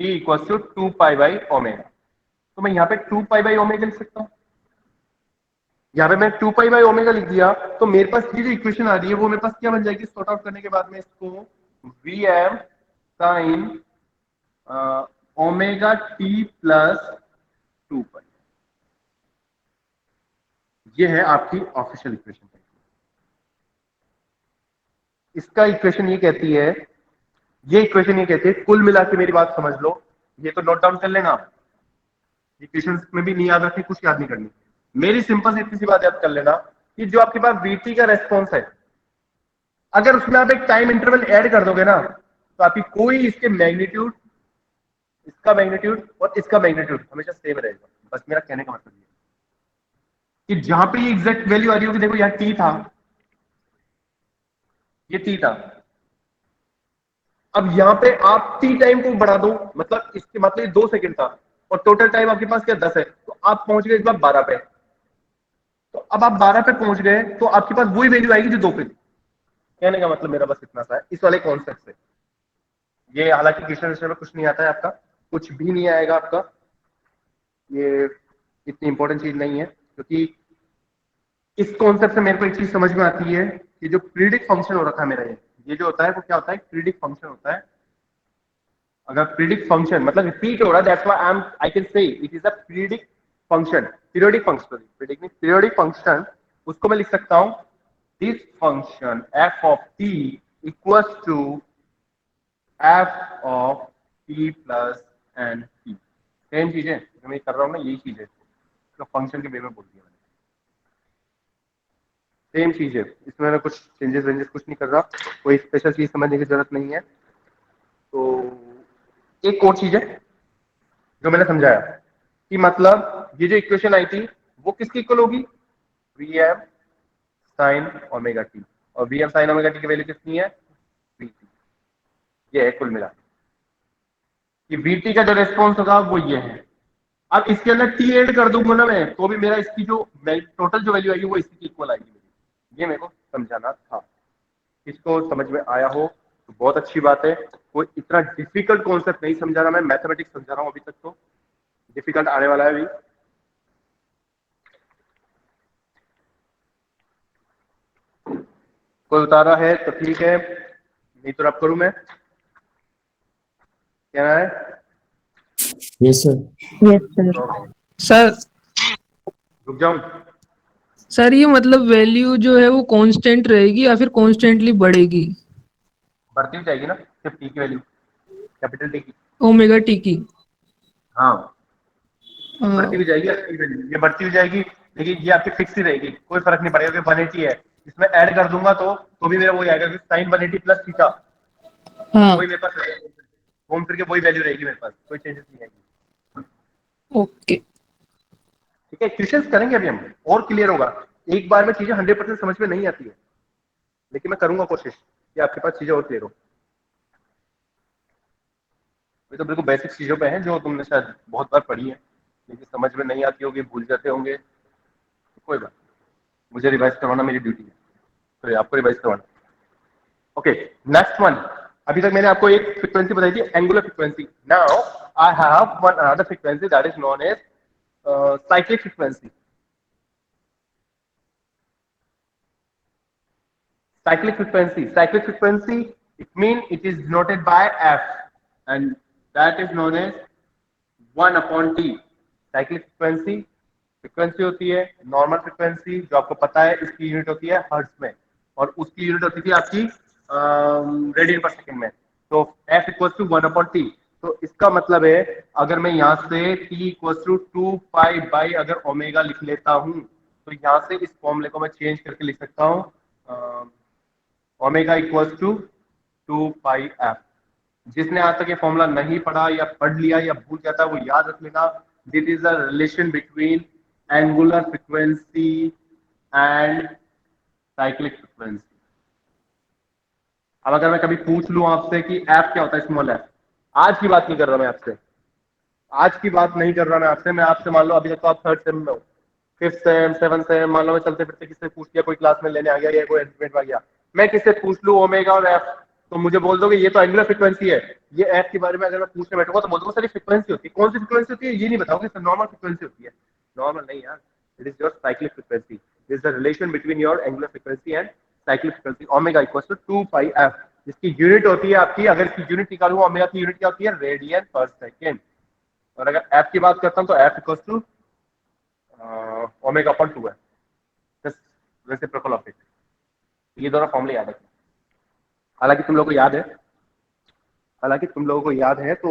t equal to 2 pi by omega. तो मैं यहाँ पे 2 पाई बाई ओमेगा लिख सकता हूँ। यहाँ पे मैं 2 पाई बाई ओमेगा लिख दिया, तो मेरे पास ये जो इक्वेशन आ रही है वो मेरे पास क्या बन जाएगी सॉर्ट आउट करने के बाद में इसको V M sine omega T plus 2 pi. ये है आपकी ऑफिशियल इक्वेशन। इसका इक्वेशन ये कहती है, ये इक्वेशन ये कहती है, कुल मिला के मेरी बात समझ लो, ये तो नोट डाउन कर लेना आप, इक्वेशन में भी नहीं याद रखनी, कुछ याद नहीं करनी। मेरी सिंपल सी इतनी सी बात याद कर लेना कि जो आपके पास वीटी का रेस्पॉन्स है, अगर उसमें आप एक टाइम इंटरवल ऐड कर दोगे ना, तो आपकी कोई इसके मैग्नीट्यूड, इसका मैग्नीट्यूड और इसका मैग्नीट्यूड हमेशा सेम रहेगा। बस मेरा कहने का मतलब ये कि जहां पे ये एग्जैक्ट वैल्यू आ रही होगी, देखो यहाँ टी था, ये टी था, अब यहां पे आप टी टाइम को बढ़ा दो, मतलब इसके मतलब ये 2 सेकंड था और टोटल टाइम आपके पास क्या 10 है, तो आप पहुंच गए इस बार 12 पे। तो अब आप 12 पे पहुंच गए तो आपके पास वही वैल्यू आएगी जो 2 पे थी। कहने का मतलब मेरा बस इतना सा है इस वाले कॉन्सेप्ट से। ये हालांकि क्वेश्चन में कुछ नहीं आता है आपका, कुछ भी नहीं आएगा आपका, ये इतनी इंपॉर्टेंट चीज नहीं है, क्योंकि इस कॉन्सेप्ट से मेरे को एक चीज समझ में आती है कि जो प्रीडिक्ट फंक्शन हो रखा है मेरा, ये जो होता है वो क्या होता है, प्रीडिक्ट फंक्शन होता है। अगर प्रीडिक्ट फंक्शन मतलब रिपीट हो रहा है, that's why I can say it is a predict function, periodic function, predict नहीं पीरियोडिक फंक्शन, उसको मैं लिख सकता हूं this function f of t equals to f of t plus n t। Same चीज है जो मैं कर रहा हूं ना, यही चीज है, तो फंक्शन के वे में बोल दिया मैंने, सेम चीज है, इसमें मैं कुछ चेंजेस वेंजेस कुछ नहीं कर रहा, कोई स्पेशल चीज समझने की जरूरत नहीं है। तो एक और चीज है जो मैंने समझाया कि मतलब ये जो इक्वेशन आई थी वो किसकी इक्वल होगी, V M sine omega T, और V M sine omega T की वैल्यू कितनी है, वी टी। ये है कुल मिला कि वी टी का जो रेस्पॉन्स होगा वो ये है। अब इसके अंदर टी ऐड कर दूंगा ना मैं, तो भी मेरा इसकी जो टोटल जो वैल्यू आएगी वो इसकी इक्वल आएगी। ये मेरे को समझाना था, इसको समझ में आया हो तो बहुत अच्छी बात है। कोई इतना डिफिकल्ट कॉन्सेप्ट नहीं समझा रहा, मैं मैथमेटिक्स समझा रहा हूँ अभी तक, तो डिफिकल्ट आने वाला है अभी। कोई उतारा है तो ठीक है, नहीं तो रब करूं मैं, क्या है। Yes sir. Yes sir. Sir रुक जाऊं, सर ये मतलब वैल्यू जो है वो कांस्टेंट रहेगी या फिर कॉन्स्टेंटली बढ़ेगी, बढ़ती हुई जाएगी ना, सिर्फ टी की वैल्यू, कैपिटल टी की। ओमेगा टी की। हाँ हाँ, बढ़ती हुई जाएगी, ये बढ़ती हुई जाएगी, लेकिन ये आपकी फिक्स ही रहेगी, कोई फर्क नहीं पड़ेगा कि 180 है, इसमें ऐड कर दूंगा तो भी मेरा वही आएगा कि साइन 180 प्लस थीटा, हाँ, वही मेरे पास घूम फिर के वही वैल्यू रहेगी मेरे पास, कोई चेंजेस नहीं आएगी। ओके। ठीक है, क्वेश्चंस करेंगे अभी हम, और क्लियर होगा। एक बार में चीजें 100% समझ में नहीं आती है, लेकिन मैं करूंगा कोशिश कि आपके पास चीजें और क्लियर हो। ये तो बिल्कुल बेसिक चीजों पे हैं जो तुमने शायद बहुत बार पढ़ी है, लेकिन समझ में नहीं आती होगी, भूल जाते होंगे, तो कोई बात, मुझे रिवाइज करवाना मेरी ड्यूटी है, तो आपको रिवाइज करवाना। Okay, next one. अभी तक मैंने आपको एक फ्रीक्वेंसी बताई थी, angular frequency. Now I have one another frequency that is known as cyclic frequency. Cyclic frequency, it means it is denoted by f, and that is known as 1 upon t। Cyclic frequency होती है, normal frequency जो आपको पता है इसकी unit होती है hertz में, और उसकी यूनिट होती थी आपकी रेडियन पर सेकंड में। तो f equals to 1 upon t। तो इसका मतलब है अगर मैं यहाँ से t equals to 2 pi by अगर ओमेगा लिख लेता हूँ, तो यहाँ से इस फॉर्मूले को मैं चेंज करके लिख सकता हूँ omega equals to 2 pi f. जिसने आज तक ये फॉर्मूला नहीं पढ़ा या पढ़ लिया या भूल जाता है वो याद रख लेना, this is a relation between angular frequency and cyclic frequency. अब अगर मैं कभी पूछ लूं आपसे कि एफ क्या होता है, स्मॉल एफ, आज की बात नहीं कर रहा मैं आपसे, आज की बात नहीं कर रहा मैं आपसे, मैं आपसे मान लो अभी तक तो आप 3rd सेम में हो, 5th सेम 7th सेम, मान लो मैं चलते फिरते किससे पूछ लिया, कोई क्लास में लेने आ गया या कोई एस्टिमेट आ गया, मैं किससे पूछ लूं ओमेगा और एफ, तो मुझे बोल दोगे ये तो एंगुलर फ्रीक्वेंसी है। ये एफ के बारे में अगर मैं पूछने बैठूंगा तो बोल दूंगा सर ये फ्रीक्वेंसी होती है, कौन सी फ्रीक्वेंसी होती है ये नहीं बताओगे सर, नॉर्मल फ्रीक्वेंसी होती है। नॉर्मल नहीं यार, It is your cyclic frequency. This is the relation between your angular frequency and cyclic frequency. Omega equals to 2 pi f, जिसकी यूनिट होती है आपकी, अगर इसकी यूनिट निकालूं ओमेगा की यूनिट क्या होती है, रेडियन पर सेकेंड। और अगर f की बात करता हूं तो f equals to omega upon 2 है, रेसिप्रोकल ऑफ इट। ये दोनों फॉर्मूले याद रखना। हालांकि तुम लोगों को याद है तो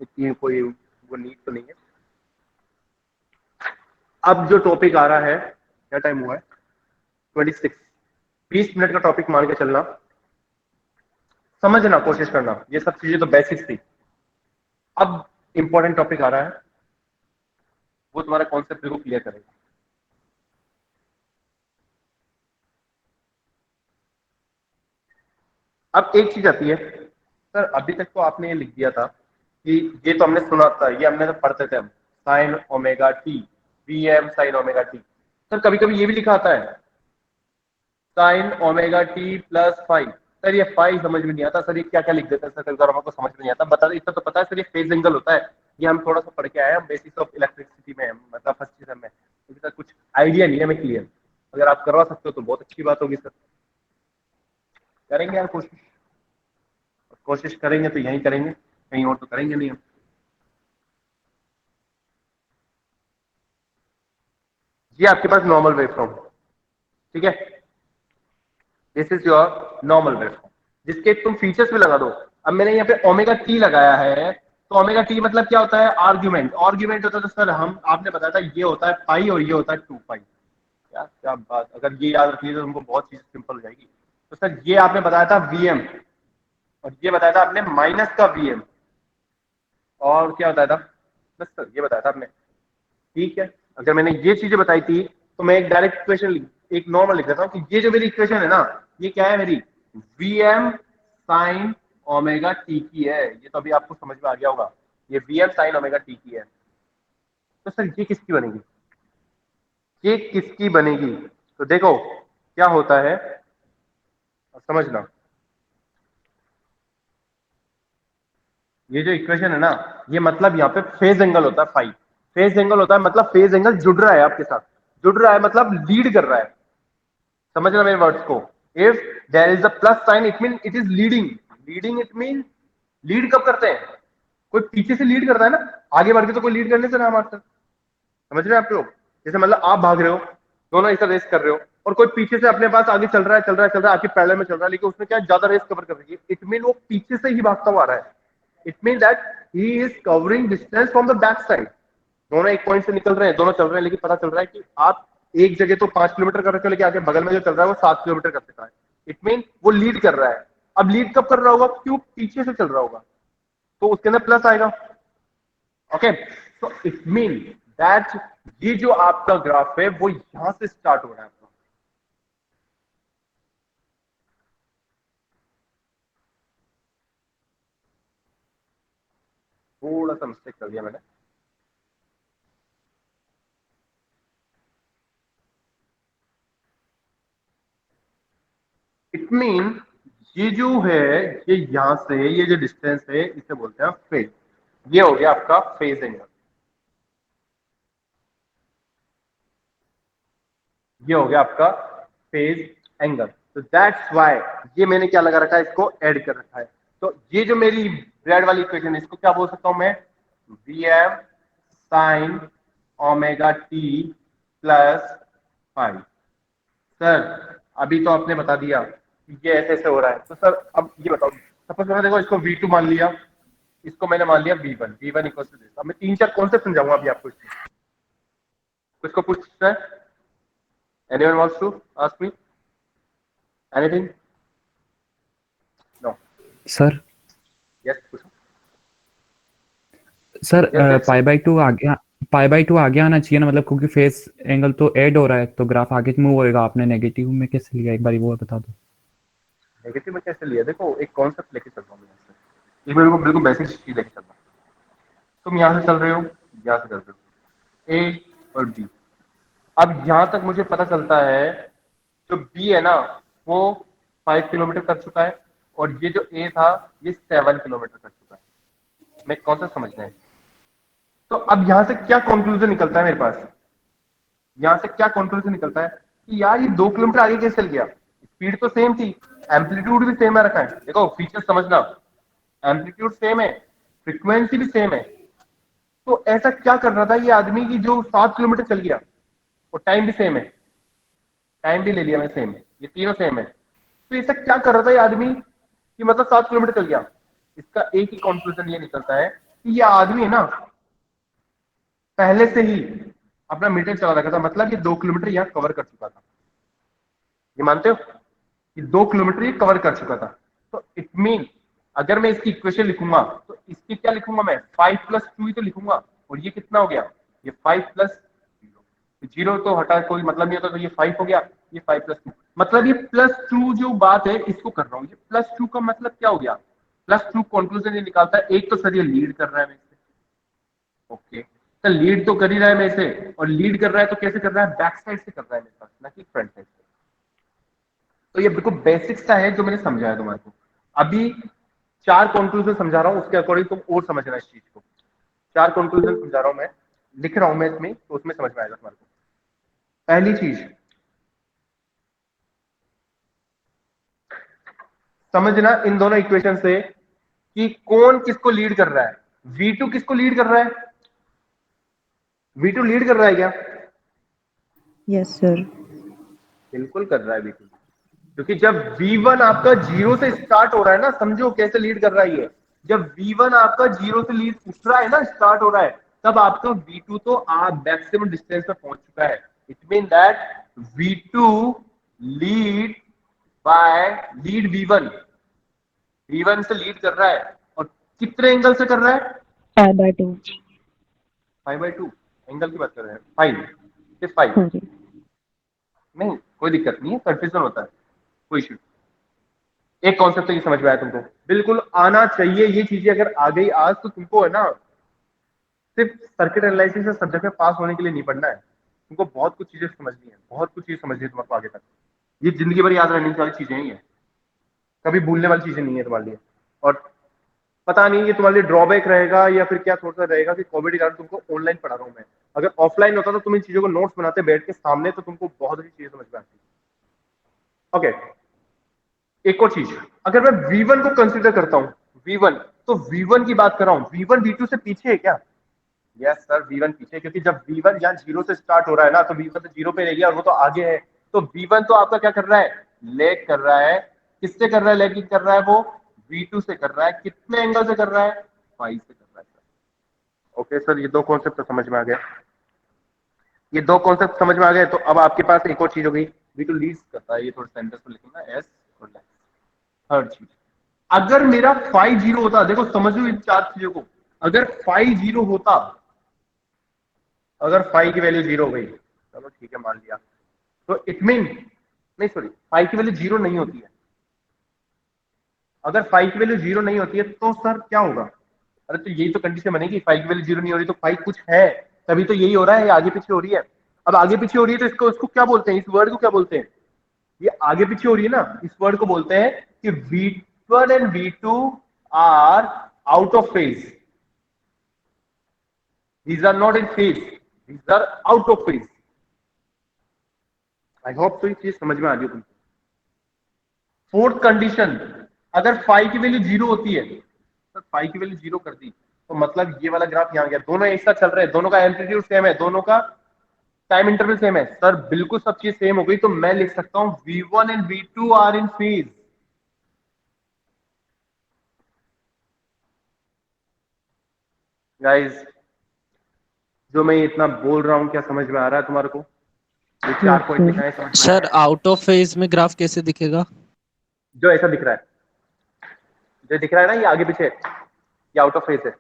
इतनी कोई वो नीड तो नहीं है। अब जो टॉपिक आ रहा है, क्या टाइम हुआ है, 26, 20 मिनट का टॉपिक मान के चलना, समझना कोशिश करना। ये सब चीजें तो बेसिक्स थी। अब इंपॉर्टेंट टॉपिक आ रहा है, वो तुम्हारा कॉन्सेप्ट को क्लियर करेगा। अब एक चीज आती है, सर अभी तक तो आपने ये लिख दिया था कि ये तो हमने सुना था, ये हमने तो पढ़ते थे हम, sign omega T, VM sign omega T. Sir कभी कभी ये भी लिखा आता है sign omega T plus five. Sir ये फाइव समझ में नहीं आता, सर ये क्या क्या लिख देते हैं सर, कभी हमको समझ में नहीं आता। बता दो, इतना तो पता है सर ये फेज एंगल होता है, ये हम थोड़ा सा पढ़ के आए हैं, हम बेसिक्स ऑफ इलेक्ट्रिसिटी में, मतलब फर्स्ट ईयर में, अभी तक कुछ आइडिया नहीं है हमें क्लियर। अगर आप करवा सकते हो तो बहुत अच्छी बात होगी सर। करेंगे यार कोशिश करेंगे तो यही करेंगे, कहीं और तो करेंगे नहीं हम। ये आपके पास नॉर्मल वेवफॉर्म, ठीक है, this is your normal waveform, जिसके तुम फीचर्स भी लगा दो। अब मैंने यहाँ पे ओमेगा टी लगाया है, तो ओमेगा टी मतलब क्या होता है, आर्ग्यूमेंट। आर्ग्यूमेंट होता है तो सर आपने बताया था ये होता है पाई और ये होता है 2 पाई। क्या बात, अगर ये याद रखिए तो तुमको बहुत चीज सिंपल हो जाएगी। तो सर ये आपने बताया था वीएम, और ये बताया था आपने माइनस का वीएम, और क्या बताया था, बस सर ये बताया था आपने, ठीक है। अगर मैंने ये चीजें बताई थी तो मैं एक डायरेक्ट इक्वेशन एक नॉर्मल लिख देता हूँ कि ये जो मेरी इक्वेशन है ना, ये क्या है मेरी, वीएम साइन ओमेगा टी की है। ये तो अभी आपको समझ में आ गया होगा, ये वीएम साइन ओमेगा टी की है। तो सर ये किसकी बनेगी, ये किसकी बनेगी, तो देखो क्या होता है समझना। ये जो इक्वेशन है ना, ये मतलब यहाँ पे फेज एंगल होता है फाइव। फेज एंगल होता है मतलब फेज एंगल जुड़ रहा है आपके साथ, जुड़ रहा है मतलब लीड कर रहा है। समझना मेरे वर्ड्स को, if there is a plus sign it mean it is leading. Leading it mean lead कब करते हैं, कोई पीछे से लीड करता है ना, आगे बढ़ के तो कोई लीड करने से ना मारता। समझ रहे हैं आप लोग, जैसे मतलब आप भाग रहे हो, दोनों ऐसा रेस कर रहे हो, और कोई पीछे से अपने पास आगे चल रहा है आपके पैरेलल में चल रहा है, लेकिन उसने क्या ज्यादा रेस कवर कर रही है, इट मीन वो पीछे से ही भागता हुआ आ रहा है। It mean that he is covering distance from the back side. दोनों एक पॉइंट से निकल रहे हैं, दोनों चल रहे हैं, लेकिन पता चल रहा है कि आप एक जगह तो 5 किलोमीटर कर रहे हो, लेकिन आगे बगल में जो चल रहा है वो 7 किलोमीटर कर सकता है। इट मीन वो लीड कर रहा है। अब लीड कब कर रहा होगा, क्यों, पीछे से चल रहा होगा, तो उसके अंदर प्लस आएगा। ओके, तो इट मीन दैट ये जो आपका ग्राफ है वो यहां से स्टार्ट हो रहा है आपका। थोड़ा सा मिस्टेक कर दिया मैंने, इट मीन ये जो है, ये यहां से ये जो डिस्टेंस है इसे बोलते हैं फेज। ये हो गया आपका फेज एंगल, ये हो गया आपका फेज एंगल। तो दैट्स व्हाई ये मैंने क्या लगा रखा है, इसको ऐड कर रखा है। तो ये जो मेरी रेड वाली इक्वेशन है, इसको क्या बोल सकता हूं मैं, VM sign omega T plus five. Sir अभी तो आपने बता दिया कि ये ऐसे ऐसे हो रहा है, तो सर अब ये बताओ, सपोज मैंने देखो इसको V2 मान लिया, इसको मैंने मान लिया V1, V1 equal to this. अब मैं 3-4 कॉन्सेप्ट समझाऊंगा अभी आपको, इसको पूछना है, anyone wants to ask me anything? No. Sir Yes, पूछो। Sir Yes, pi by two आगे आना चाहिए ना, मतलब क्योंकि फेस एंगल तो ऐड हो रहा है तो ग्राफ आगे मूव होएगा। आपने नेगेटिव में कैसे लिया, एक बार वो बता दो। नेगेटिव में कैसे लिया, देखो एक कॉन्सेप्ट लेके चल रहा हूँ मैं, ये बिल्कुल बेसिक चीज लेके चल रहा हूँ। तुम यहाँ से चल रहे हो, यहाँ से चल रहे हो, ए और बी। अब यहाँ तक मुझे पता चलता है जो बी है ना वो 5 किलोमीटर कर चुका है, और ये जो ए था ये 7 किलोमीटर कर चुका है। मैं कॉन्सेप्ट समझना है। तो अब यहां से क्या कंक्लूजन निकलता है मेरे पास, यहाँ से क्या कंक्लूजन निकलता है कि यार ये 2 किलोमीटर आगे कैसे चल गया, स्पीड तो सेम थी, एम्पलीट्यूड भी सेम है रखा है, देखो फीचर समझना, एम्पलीट्यूड सेम है, फ्रीक्वेंसी भी सेम है, तो ऐसा क्या कर रहा था ये आदमी की जो 7 किलोमीटर चल गया, और टाइम भी सेम है, टाइम भी ले लिया मैं सेम है, ये तीनों सेम है, तो ऐसा क्या कर रहा था ये आदमी कि मतलब 7 किलोमीटर चल गया। इसका एक ही कंक्लूजन ये निकलता है कि ये आदमी है ना पहले से ही अपना मीटर चला रखा था, मतलब ये 2 किलोमीटर यहाँ कवर कर चुका था, ये मानते हो कि 2 किलोमीटर ये कवर कर चुका था, तो इट मीन अगर मैं इसकी इक्वेशन लिखूंगा तो इसकी क्या लिखूंगा मैं 5 + 2 ही तो लिखूंगा, और ये कितना हो गया, ये 5 + 0 तो हटा कोई मतलब नहीं होता, तो ये 5 हो गया, ये 5 + 2 मतलब ये +2 जो बात है इसको कर रहा हूँ, ये +2 का मतलब क्या हो गया, +2 कंक्लूजन ये निकालता है, एक तो सर ये लीड कर रहा है मेरे से, ओके तो लीड तो कर ही रहा है मेरे से, और लीड कर रहा है तो कैसे कर रहा है, बैक साइड से कर रहा है मेरे पास, ना कि फ्रंट साइड से। तो ये बिल्कुल बेसिक्स सा है जो मैंने समझाया तुम्हारे को, अभी 4 कंक्लूजन समझा रहा हूँ, उसके अकॉर्डिंग तुम और समझना इस चीज को, 4 कंक्लूजन समझा रहा हूँ मैं, लिख रहा हूँ मैं इसमें, तो उसमें समझ में आएगा तुम्हारे को। पहली चीज समझना इन दोनों इक्वेशन से कि कौन किसको लीड कर रहा है, V2 किसको लीड कर रहा है, V2 लीड कर रहा है क्या, यस सर। बिल्कुल कर रहा है V2, क्योंकि जब V1 आपका 0 से स्टार्ट हो रहा है ना, समझो कैसे लीड कर रहा है ये, जब V1 आपका 0 से लीड उठ रहा है ना, स्टार्ट हो रहा है, तब आपका V2 तो आप मैक्सिमम डिस्टेंस पर पहुंच चुका है, it mean that V2 lead by lead V1 से लीड कर रहा है, और कितने एंगल से कर रहा है, 5/2। 5/2 एंगल की बात कर रहे हैं, 5 सिर्फ 5, सॉरी। नहीं कोई दिक्कत नहीं है, कंफ्यूजन होता है, कोई इशू। एक कॉन्सेप्ट तो ये समझ में आया तुमको, बिल्कुल आना चाहिए ये चीजें, अगर आ गई आज तो तुमको है ना सिर्फ सर्किट एनालिसिस से सब्जेक्ट में पास होने के लिए नहीं पढ़ना है, तुमको बहुत कुछ चीजें समझनी है, बहुत कुछ चीजें समझनी है तुमको आगे तक, ये जिंदगी भर याद रहने वाली चीजें ही है, कभी भूलने वाली चीजें नहीं है तुम्हारे लिए। और पता नहीं ये तुम्हारे लिए ड्रॉबैक रहेगा या फिर क्या थोड़ा सा रहेगा कि कोविड के कारण तुमको ऑनलाइन पढ़ा रहा हूँ मैं, अगर ऑफलाइन होता तो तुम इन चीजों को नोट्स बनाते बैठ के सामने, तो तुमको बहुत अच्छी चीजें समझ में आती। ओके, एक और चीज, अगर मैं V1 को कंसीडर करता हूं, V1 तो V1 की बात कर रहा हूं, V1 V2 से पीछे है क्या, यस सर V1 पीछे, क्योंकि जब V1 यहाँ 0 से स्टार्ट हो रहा है ना, तो V1 तो 0 पे रह गया और वो तो आगे है, तो V1 तो आपका क्या कर रहा है, लैग कर रहा है, किससे कर रहा है, लैगिंग कर रहा है वो V2 से कर रहा है, कितने एंगल से कर रहा है, 5 से कर रहा है। ओके सर, ये 2 कॉन्सेप्ट तो समझ में आ गया, ये 2 कॉन्सेप्ट समझ में आ गए, तो अब आपके पास एक और चीज हो गई, V2 लीड्स करता है, ये थोड़ा सेंटेंस में लिखूंगा S और लैग। थर्ड चीज, अगर मेरा 5-0 होता, देखो समझ लो इन 4 चीजों को, अगर 5-0 होता, अगर 5 की वैल्यू 0 हो गई, चलो ठीक है मान लिया, तो इट मीन नहीं सॉरी 5 की वैल्यू 0 नहीं होती है, अगर 5 की वैल्यू 0 नहीं होती है तो सर क्या होगा, अरे तो यही तो कंडीशन बनेगी, 5 की वैल्यू 0 नहीं हो रही तो 5 कुछ है, तभी तो यही हो रहा है, आगे पीछे हो रही है, अब आगे पीछे हो रही है तो इसको क्या बोलते हैं, इस वर्ड को क्या बोलते हैं, ये आगे पीछे हो रही है ना, इस वर्ड को बोलते हैं कि V1 and V2 are out of phase, these are not in phase, these are out of phase। I hope तो ये चीज समझ में आ रही हो तुमको। फोर्थ कंडीशन, अगर 5 की वैल्यू 0 होती है, तो 5 की वैल्यू 0 कर दी तो मतलब ये वाला ग्राफ यहाँ गया, दोनों एक साथ चल रहे हैं, दोनों का एम्पलीट्यूड सेम है, दोनों का टाइम इंटरवल सेम है, सर बिल्कुल सब चीज सेम हो गई, तो मैं लिख सकता हूं V1 and V2 are in phase. Guys जो मैं इतना बोल रहा हूं क्या समझ में आ रहा है तुम्हारे को, ये 4 पॉइंट लिखा है समझ में सर आउट ऑफ फेज में ग्राफ कैसे दिखेगा, जो ऐसा दिख रहा है, जो दिख रहा है ना ये आगे पीछे, ये आउट ऑफ फेज है,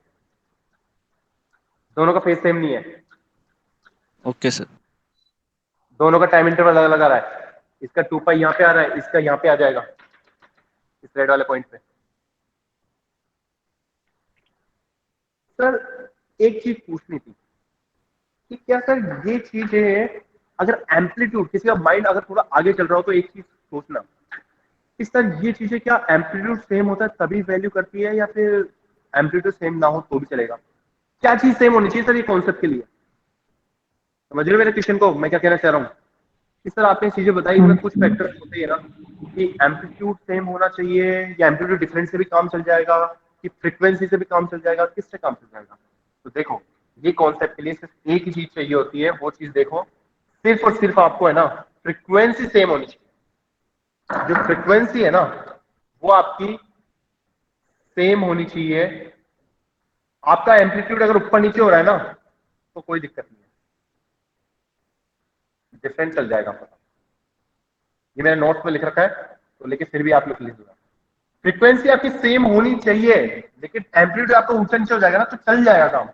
दोनों का फेज सेम नहीं है, ओके सर, दोनों का टाइम इंटरवल अलग अलग आ रहा है, इसका 2 पाई यहाँ पे आ रहा है, इसका यहाँ पे आ जाएगा इस रेड वाले पॉइंट पे। सर एक चीज पूछनी थी कि क्या सर ये चीज है, अगर एम्पलीट्यूड किसी का माइंड अगर थोड़ा आगे चल रहा हो तो एक चीज सोचना कि सर ये चीजें क्या एम्पलीट्यूड सेम होता है तभी वैल्यू करती है, या फिर एम्पलीट्यूड सेम ना हो तो भी चलेगा, क्या चीज सेम होनी चाहिए सर ये कॉन्सेप्ट के लिए, समझ रहे हो मेरे क्वेश्चन को मैं क्या कहना चाह रहा हूँ? इस तरह आपने चीजें बताई, इसमें कुछ फैक्टर्स होते हैं ना कि एम्पलीट्यूड सेम होना चाहिए या एम्पलीट्यूड डिफरेंस से भी काम चल जाएगा कि फ्रीक्वेंसी से भी काम चल जाएगा, किससे काम चल जाएगा? तो देखो ये कॉन्सेप्ट के लिए सिर्फ एक ही चीज चाहिए होती है, वो चीज देखो, सिर्फ और सिर्फ आपको है ना फ्रीक्वेंसी सेम होनी चाहिए। जो फ्रीक्वेंसी है ना वो आपकी सेम होनी चाहिए। आपका एम्पलीट्यूड अगर ऊपर नीचे हो रहा है ना तो कोई दिक्कत नहीं है, डिफरेंस चल जाएगा पता। ये मेरे नोट्स में लिख रखा है तो लेकिन फिर भी आप लिख लीजिएगा। फ्रीक्वेंसी आपकी सेम होनी चाहिए लेकिन एम्पलीट्यूड आपका ऊंचा नीचे हो जाएगा ना तो चल जाएगा काम।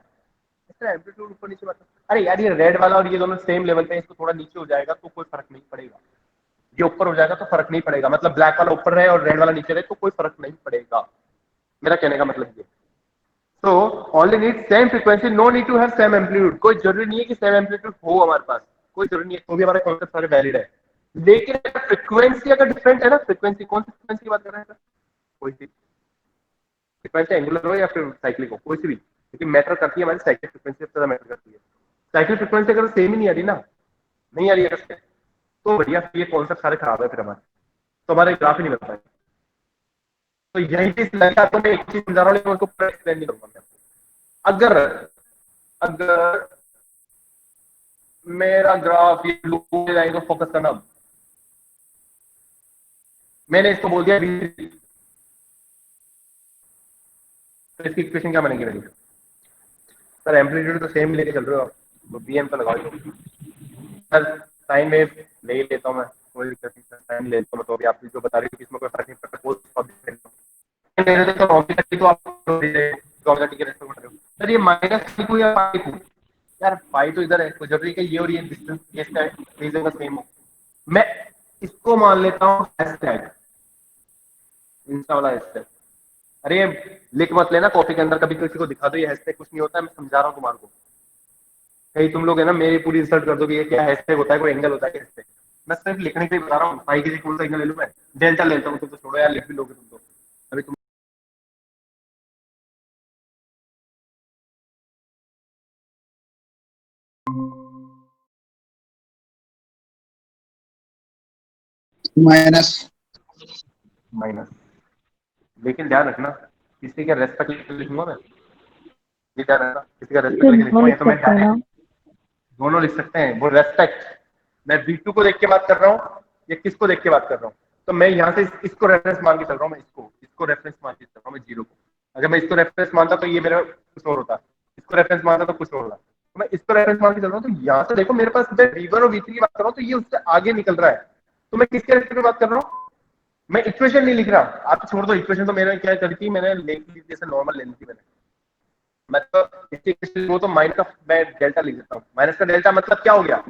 एम्पलीट्यूड ऊपर नीचे मतलब अरे यार ये रेड वाला और ये दोनों सेम लेवल पे, इसको थोड़ा नीचे हो जाएगा तो कोई फर्क नहीं पड़ेगा, ये ऊपर हो जाएगा तो फर्क नहीं पड़ेगा। मतलब ब्लैक वाला ऊपर रहे और रेड वाला नीचे रहे तो कोई फर्क नहीं पड़ेगा, मेरा कहने का मतलब ये। तो only need same frequency, no need to have same amplitude. कोई जरूरी नहीं है कि सेम एम्पलीट्यूड हो हमारे पास, कोई जरूरी नहीं है, तो भी हमारे कॉन्सेप्ट सारे वैलिड है। लेकिन फ्रीक्वेंसी अगर डिफरेंट है ना, फ्रीक्वेंसी कौन सी फ्रीक्वेंसी की बात कर रहे हैं? कोई सी फ्रीक्वेंसी, एंगुलर हो या फिर साइक्लिक हो, कोई सी भी, लेकिन मैटर करती है हमारी साइक्लिक फ्रीक्वेंसी सबसे ज्यादा मैटर करती है। साइक्लिक फ्रीक्वेंसी अगर सेम ही नहीं आ रही ना, नहीं आ रही है तो बढ़िया, ये कॉन्सेप्ट सारे खराब है फिर हमारे, तो हमारे ग्राफ ही नहीं बन पाएंगे। तो यही चीज लगा तो मैं एक चीज समझा रहा हूँ लेकिन उनको पूरा एक्सप्लेन नहीं करूंगा मैं। अगर अगर मेरा ग्राफ ये ब्लू लाइन को फोकस करना, मैंने इसको बोल दिया V3, तो इसकी इक्वेशन क्या बनेगी मेरी? सर एम्पलीट्यूड तो सेम लेके चल रहे हो आप, तो BM तो लगाओ। सर साइन वेव ले ही लेता हूँ मैं, कोई दिक्कत नहीं, सर साइन लेता हूँ। तो अभी आप जो बता रहे हो कि इसमें कोई फर्क नहीं पड़ता, मेरे तो ऑब्जेक्ट तो आप ऑब्जेक्ट के रेस्पेक्ट में सर ये माइनस को या पाई को, यार पाई तो इधर है, कोई जरूरी है कि ये और ये डिस्टेंस ये रीजन का सेम हो। मैं इसको मान लेता हूँ हैशटैग, इंस्टा वाला हैशटैग। अरे लिख मत लेना कॉपी के अंदर, कभी किसी को दिखा दो ये हैशटैग कुछ नहीं होता है, मैं समझा रहा हूँ तुम्हारे को। कहीं तुम लोग है ना मेरी पूरी रिसर्च कर दो कि ये क्या हैशटैग होता है, कोई एंगल होता है हैशटैग। मैं सिर्फ लिखने के लिए बता रहा हूँ, पाई के लिए कौन सा एंगल ले लूं मैं? डेल्टा लेता हूँ, तुम तो छोड़ो यार, लिख भी लोगे तुम तो। अभी तुम माइनस माइनस, लेकिन ध्यान रखना किसी का रेस्पेक्ट लिखूंगा मैं, ये ध्यान रखना किसी का रेस्पेक्ट सर लेके दोनों लिखूंगा, या लिख तो मैं सकते हैं ना? दोनों लिख सकते हैं। वो रेस्पेक्ट, मैं V2 को देख के बात कर रहा हूँ या किसको देख के बात कर रहा हूँ? तो मैं यहाँ से इसको रेफरेंस मान के चल रहा हूँ, मैं इसको रेफरेंस मान के चल रहा हूँ, मैं जीरो को। अगर मैं इसको रेफरेंस मानता तो ये मेरा कुछ और होता, इसको रेफरेंस मानता तो कुछ और होता। तो मैं इसको रेफरेंस मान के चल रहा हूँ, तो यहाँ से देखो मेरे पास V1 और V3 की बात कर रहा हूँ तो ये उससे आगे निकल रहा है। तो मैं किसके रेस्पेक्ट में बात कर रहा हूँ? मैं इक्वेशन नहीं लिख रहा, आप छोड़ दो इक्वेशन, तो मैंने क्या करी थी, मैंने लिख ली जैसे नॉर्मल लेनी थी मैंने। मैं तो वो तो माइनस का मैं डेल्टा लिख देता हूँ। माइनस का डेल्टा मतलब क्या हो गया?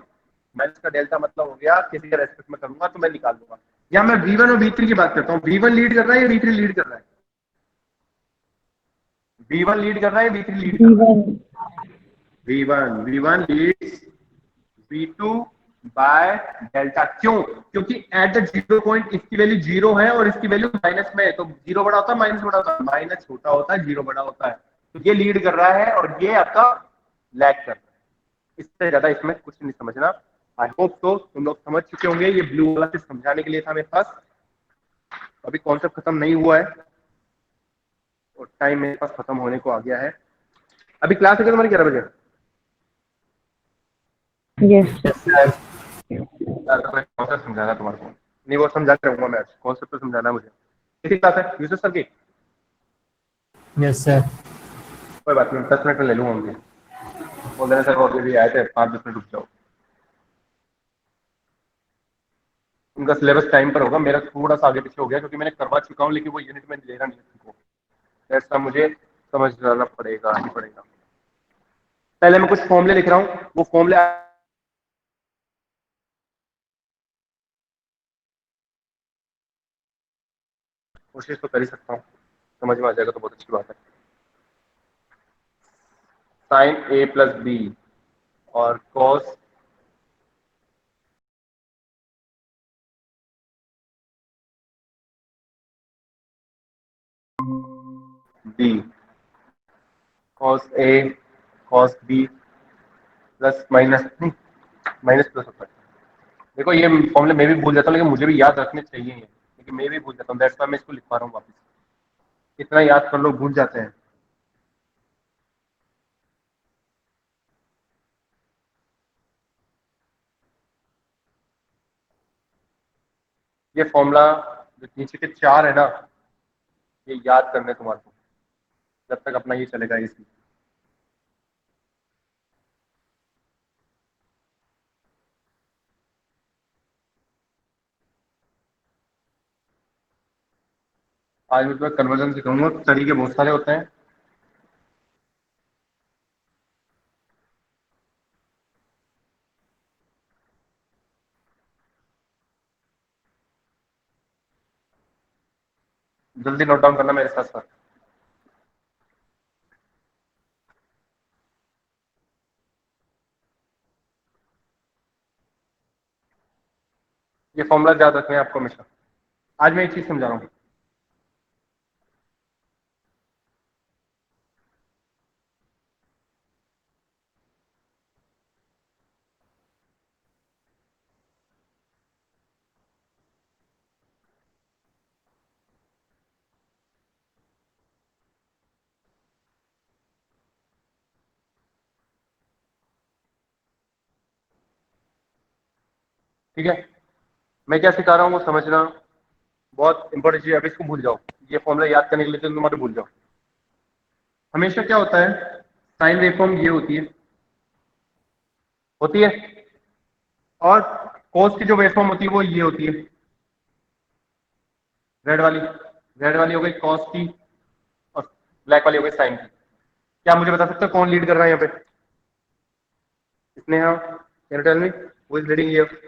माइनस का डेल्टा मतलब हो गया किसी का रेस्पेक्ट में करूंगा तो मैं निकाल दूंगा। या मैं V1 और V3 की बात करता हूँ, V1 लीड कर रहा है या V3 लीड कर रहा है? V1 लीड कर रहा है, V3 लीड कर रहा है? V1 Leeds V2 by delta. क्यों? क्योंकि एट द जीरो पॉइंट इसकी वैल्यू जीरो है और इसकी वैल्यू माइनस में है, तो जीरो बड़ा होता है माइनस बड़ा होता है, माइनस छोटा होता है जीरो बड़ा होता है। तो ये लीड कर रहा है और ये आपका लैग कर रहा है। इससे ज्यादा इसमें कुछ नहीं समझना। आई होप तो तुम लोग समझ चुके होंगे, ये ब्लू वाला सिर्फ समझाने के लिए था मेरे पास। अभी कॉन्सेप्ट खत्म नहीं हुआ है और टाइम मेरे पास खत्म होने को आ गया है। अभी क्लास है तुम्हारी 11 बजे? Yes sir. कॉन्सेप्ट समझाना तुम्हारे को नहीं, वो समझा के रहूंगा मैं, कॉन्सेप्ट तो समझाना है मुझे। किसी क्लास है यूसुफ सर की? Yes sir. कोई बात नहीं, 10 मिनट में ले लूंगा उनके, बोल देना सर वो अभी भी आए थे, 5-10 मिनट रुक जाओ। उनका सिलेबस टाइम पर होगा, मेरा थोड़ा सा आगे पीछे हो गया क्योंकि मैंने करवा चुका हूँ लेकिन वो यूनिट में ले रहा नहीं है उनको, ऐसा मुझे समझ जाना पड़ेगा ही पड़ेगा। पहले मैं कुछ फॉर्मूले लिख रहा हूँ, वो फॉर्मूले कोशिश तो कर ही सकता हूँ, समझ में आ जाएगा तो बहुत अच्छी बात है। साइन A प्लस B और cos B, cos A cos B plus minus नहीं माइनस प्लस होता है। देखो ये फॉर्मूले मैं भी भूल जाता हूँ, लेकिन मुझे भी याद रखने चाहिए, लेकिन मैं भी भूल जाता हूँ, दैट्स व्हाई मैं इसको लिख पा रहा हूँ वापस। इतना याद कर लो, भूल जाते हैं। ये फॉर्मूला जो नीचे के 4 है ना, ये याद करना है तुम्हारे को, जब तक अपना ये चलेगा इसी। आज मैं तुम्हें कन्वर्जन सिखाऊंगा, तरीके बहुत सारे होते हैं। जल्दी नोट डाउन करना मेरे साथ साथ। ये फॉर्मूला याद रखना है आपको हमेशा। आज मैं एक चीज समझा रहा हूँ। ठीक है, मैं क्या सिखा रहा हूँ वो समझना बहुत इंपॉर्टेंट चीज है। अभी इसको भूल जाओ, ये फॉर्मूला याद करने के लिए तो तुम्हारे भूल जाओ। हमेशा क्या होता है, साइन वेवफॉर्म ये होती है, और कॉस की जो वेवफॉर्म होती है वो ये होती है। रेड वाली हो गई कॉस की, और ब्लैक वाली हो गई साइन की। क्या मुझे बता सकते हो कौन लीड कर रहा है यहाँ पे? Sneha, can you tell me who is leading here?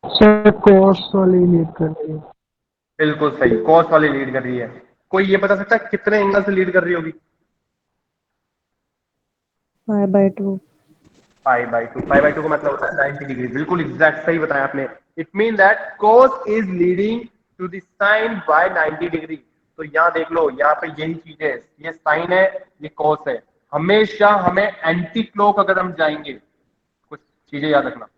Sir cos वाली लीड कर रही है। बिल्कुल सही, कॉस वाली लीड कर रही है। कोई ये बता सकता है कितने एंगल से लीड कर रही होगी? π/2। पाई बाई टू का मतलब होता है 90 डिग्री। बिल्कुल एग्जैक्ट सही बताया आपने। It mean that cos is leading to the sine by 90 degree. तो यहाँ देख लो, यहाँ पे यही चीज है, ये साइन है, ये cos है। हमेशा हमें एंटी क्लॉक अगर हम जाएंगे, कुछ चीजें याद रखना,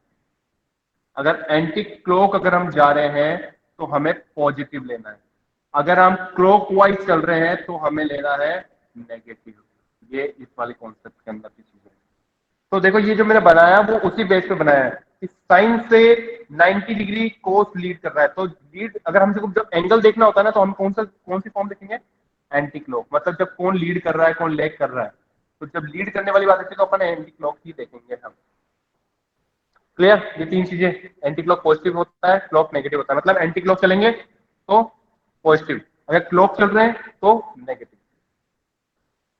अगर एंटी क्लॉक अगर हम जा रहे हैं तो हमें पॉजिटिव लेना है, अगर हम क्लॉकवाइज चल रहे हैं तो हमें लेना है नेगेटिव। ये इस वाले कॉन्सेप्ट के अंदर की चीज है। तो देखो ये जो मैंने बनाया वो उसी बेस पे बनाया है कि साइन से 90 डिग्री कोस लीड कर रहा है। तो लीड अगर हमसे जब एंगल देखना होता है ना, तो हम कौन सी फॉर्म देखेंगे? Anti clock. मतलब जब कौन लीड कर रहा है कौन लैग कर रहा है, तो जब लीड करने वाली बात आती है तो अपन एंटी क्लॉक ही देखेंगे हम। क्लियर? ये 3 चीजें, एंटी क्लॉक पॉजिटिव होता है, क्लॉक नेगेटिव होता है। मतलब एंटी क्लॉक चलेंगे तो पॉजिटिव, अगर क्लॉक चल रहे हैं तो नेगेटिव।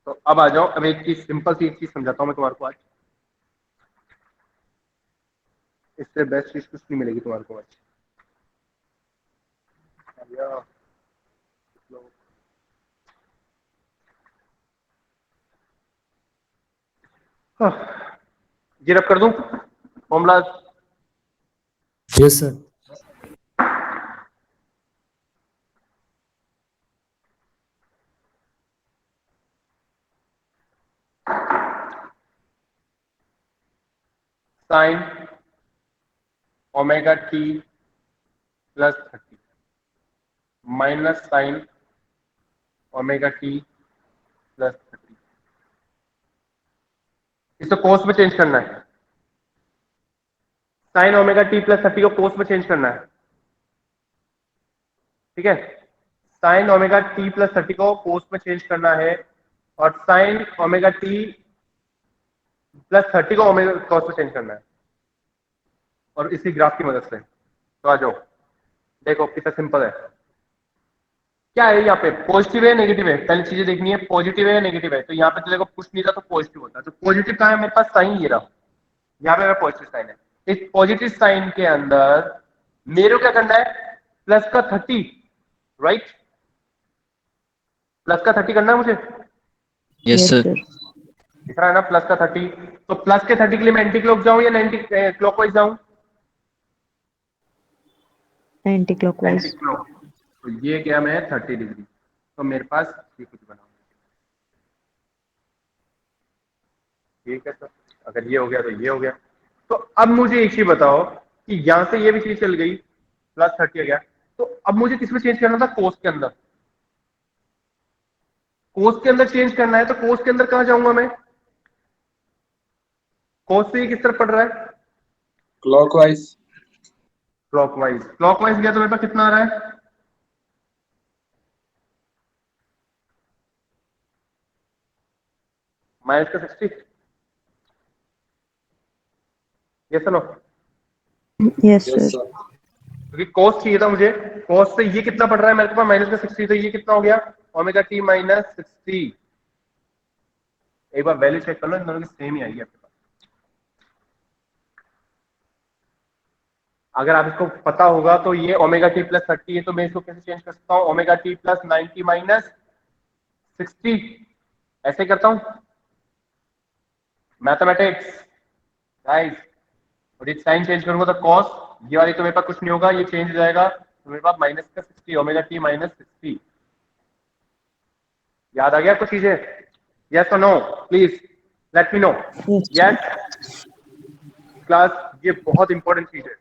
तो अब आ जाओ, अब एक चीज सिंपल सी एक चीज समझाता हूं मैं तुम्हारे को आज। इससे बेस्ट चीज कुछ नहीं मिलेगी तुम्हारे को आज। ये रब कर दूं formula? Yes, sir. Sign omega T plus 30 minus sign omega T plus 30। इसको कोस में चेंज करना है। साइन ओमेगा टी प्लस 30 को कोस में चेंज करना है। ठीक है, साइन ओमेगा टी प्लस 30 को कोस में चेंज करना है, और साइन ओमेगा टी प्लस 30 को ओमेगा कॉस में चेंज करना है, और इसी ग्राफ की मदद से। तो आ जाओ, देखो कितना सिंपल है। क्या है यहाँ पे, पॉजिटिव है नेगेटिव है? पहले चीजें देखनी है, पॉजिटिव है या नेगेटिव है। तो यहाँ पे तो देखो कुछ नहीं था तो पॉजिटिव होता है। तो पॉजिटिव कहाँ है मेरे पास? साइन ये रहा, यहाँ पे मेरा पॉजिटिव साइन है। इस पॉजिटिव साइन के अंदर मेरे को क्या करना है? प्लस का 30, राइट? प्लस का 30 करना है मुझे। Yes Yes, sir. sir. दिख रहा है ना प्लस का 30? तो प्लस के 30 के लिए मैं एंटी क्लॉक जाऊं या एंटी क्लॉकवाइज जाऊं? Anti Anti-clockwise. क्लॉक। तो ये गया मैं 30 डिग्री, तो मेरे पास ये कुछ बना। ठीक है सर। अगर ये हो गया तो ये हो गया। तो अब मुझे एक चीज बताओ कि यहां से ये भी चीज चल गई, प्लस 30 आ गया, तो अब मुझे किसमें चेंज करना था? कोस के अंदर। कोस के अंदर चेंज करना है तो कोस के अंदर कहां जाऊंगा मैं? कोस से ये किस तरफ पड़ रहा है? क्लॉकवाइज। क्लॉकवाइज। क्लॉकवाइज गया तो मेरे पास कितना आ रहा है? माइनस का 60। ये सुनो, Yes, यस sir. सर। क्योंकि कॉस चाहिए था मुझे। कॉस से ये कितना पड़ रहा है मेरे पास? माइनस का 60, तो ये कितना हो गया? Omega T minus 60। एक बार वैल्यू चेक कर लो, इन दोनों की सेम ही आएगी आपके पास। अगर आप इसको पता होगा तो ये ओमेगा टी प्लस 30 है, तो मैं इसको कैसे चेंज कर सकता हूँ? ओमेगा टी प्लस 90 माइनस 60, ऐसे करता हूँ। मैथमेटिक्स गाइस, और ये साइन चेंज करूंगा तो कॉस, ये वाली तो मेरे पास कुछ नहीं होगा, ये चेंज हो जाएगा, तो मेरे पास माइनस का 60, ओमेगा टी माइनस 60। याद आ गया कुछ चीजें? यस और no? Please let me know. Yes, sir. Yes class, ये बहुत इंपॉर्टेंट चीज है,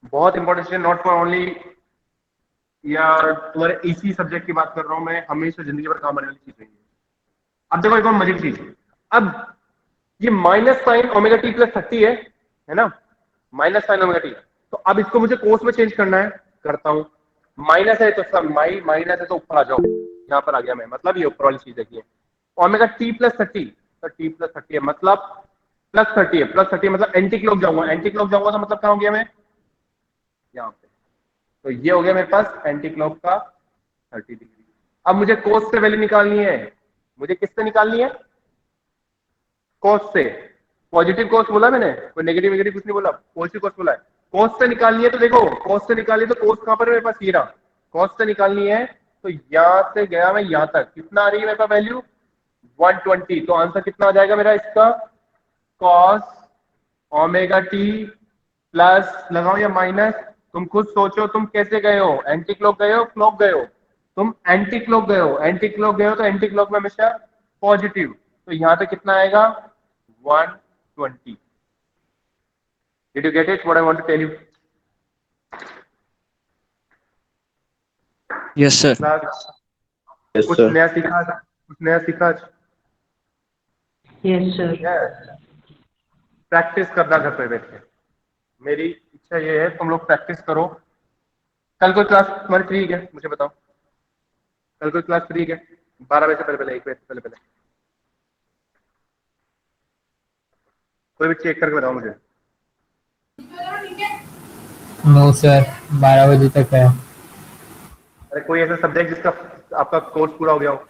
बहुत इंपॉर्टेंट चीज है, नॉट फॉर ओनली यार तुम्हारे इसी सब्जेक्ट की बात कर रहा हूं मैं, हमेशा जिंदगी भर काम आने वाली चीज है ये। अब देखो एक और मजे की चीज, अब ये minus sign omega T plus 30 है ना, माइनस साइन ओमेगा टी। तो अब इसको मुझे कोस में चेंज करना है, करता हूं। माइनस है तो सब माइनस है तो ऊपर आ जाओ, यहाँ पर आ गया मैं, मतलब ये ऊपर वाली चीज देखिए, ओमेगा टी प्लस 30, तो टी प्लस 30 है मतलब प्लस 30 है, प्लस 30 मतलब एंटी क्लॉक जाऊंगा, एंटी क्लॉक जाऊंगा तो मतलब कहाँ हो गया मैं? यहाँ पे। तो ये हो गया मेरे पास एंटी क्लॉक का 30 डिग्री। अब मुझे कोस से वैल्यू निकालनी है। मुझे किससे निकालनी है? कोस से। पॉजिटिव कोस बोला मैंने, कोई नेगेटिव नेगेटिव कुछ नहीं बोला, पॉजिटिव कोस बोला है। कोस से निकालनी है तो देखो, कोस से निकाली तो कोस कहां पर है मेरे पास? ये रहा। कोस से निकालनी है तो यहां से गया मैं यहां तक, कितना आ रही है मेरे पास वैल्यू? 120। तो आंसर कितना आ जाएगा मेरा इसका? कॉस ओमेगा टी प्लस लगाओ या माइनस, तुम खुद सोचो तुम कैसे गए हो, एंटी क्लॉक गए हो, क्लॉक गए हो? तुम एंटी क्लॉक गए हो, एंटी क्लॉक गए हो तो एंटी क्लॉक में हमेशा पॉजिटिव, तो यहां पे कितना आएगा? 120। Did you get it what I want to tell you? Yes sir. Yes कुछ सर। नया सीखा आज? कुछ नया सीखा आज? Yes, sir. प्रैक्टिस करना घर पे बैठ के, मेरी इच्छा ये है तुम लोग प्रैक्टिस करो। कल कोई क्लास तुम्हारी फ्री है मुझे बताओ? कल कोई क्लास फ्री है? 12 बजे से पहले पहले, 1 बजे से पहले पहले कोई भी चेक करके बताओ मुझे। नो सर, 12 बजे तक है। अरे कोई ऐसा सब्जेक्ट जिसका आपका कोर्स पूरा हो गया हो?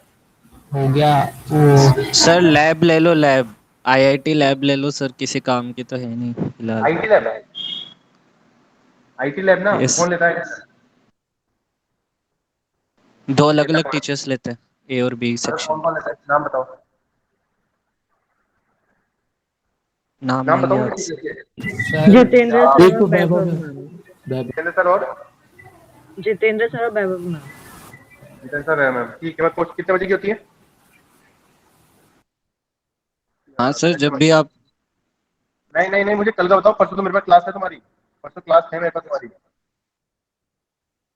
हो गया वो। सर लैब ले लो, लैब आईआईटी लैब ले लो सर, किसी काम की तो है नहीं फिलहाल। आईटी लैब है? आईटी लैब ना यस, कौन लेता है? दो अलग लेता अलग कौन? टीचर्स लेते हैं, ए और बी अरे सेक्शन कौन के। कौन लेता है, नाम बताओ। नाम नाम नहीं बताओ याद। मुझे टीचर के। सर जितेंद्र सर एक और तो वैभव वैभव मैम। वैभव जितेंद्र सर और जितेंद्र सर और वैभव मैम। जितेंद्र सर है मैम, ठीक है। मैं कोर्स कितने बजे की होती है? हाँ सर, कैसे जब भी आप। नहीं नहीं नहीं, मुझे कल का बताओ, परसों तो मेरे पास क्लास है तुम्हारी, परसों क्लास है मेरे पास तुम्हारी,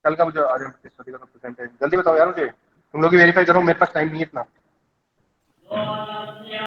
कल का मुझे आज का तो प्रेजेंट है, जल्दी बताओ यार मुझे, तुम लोग ही वेरीफाई करो, मेरे पास टाइम नहीं है इतना।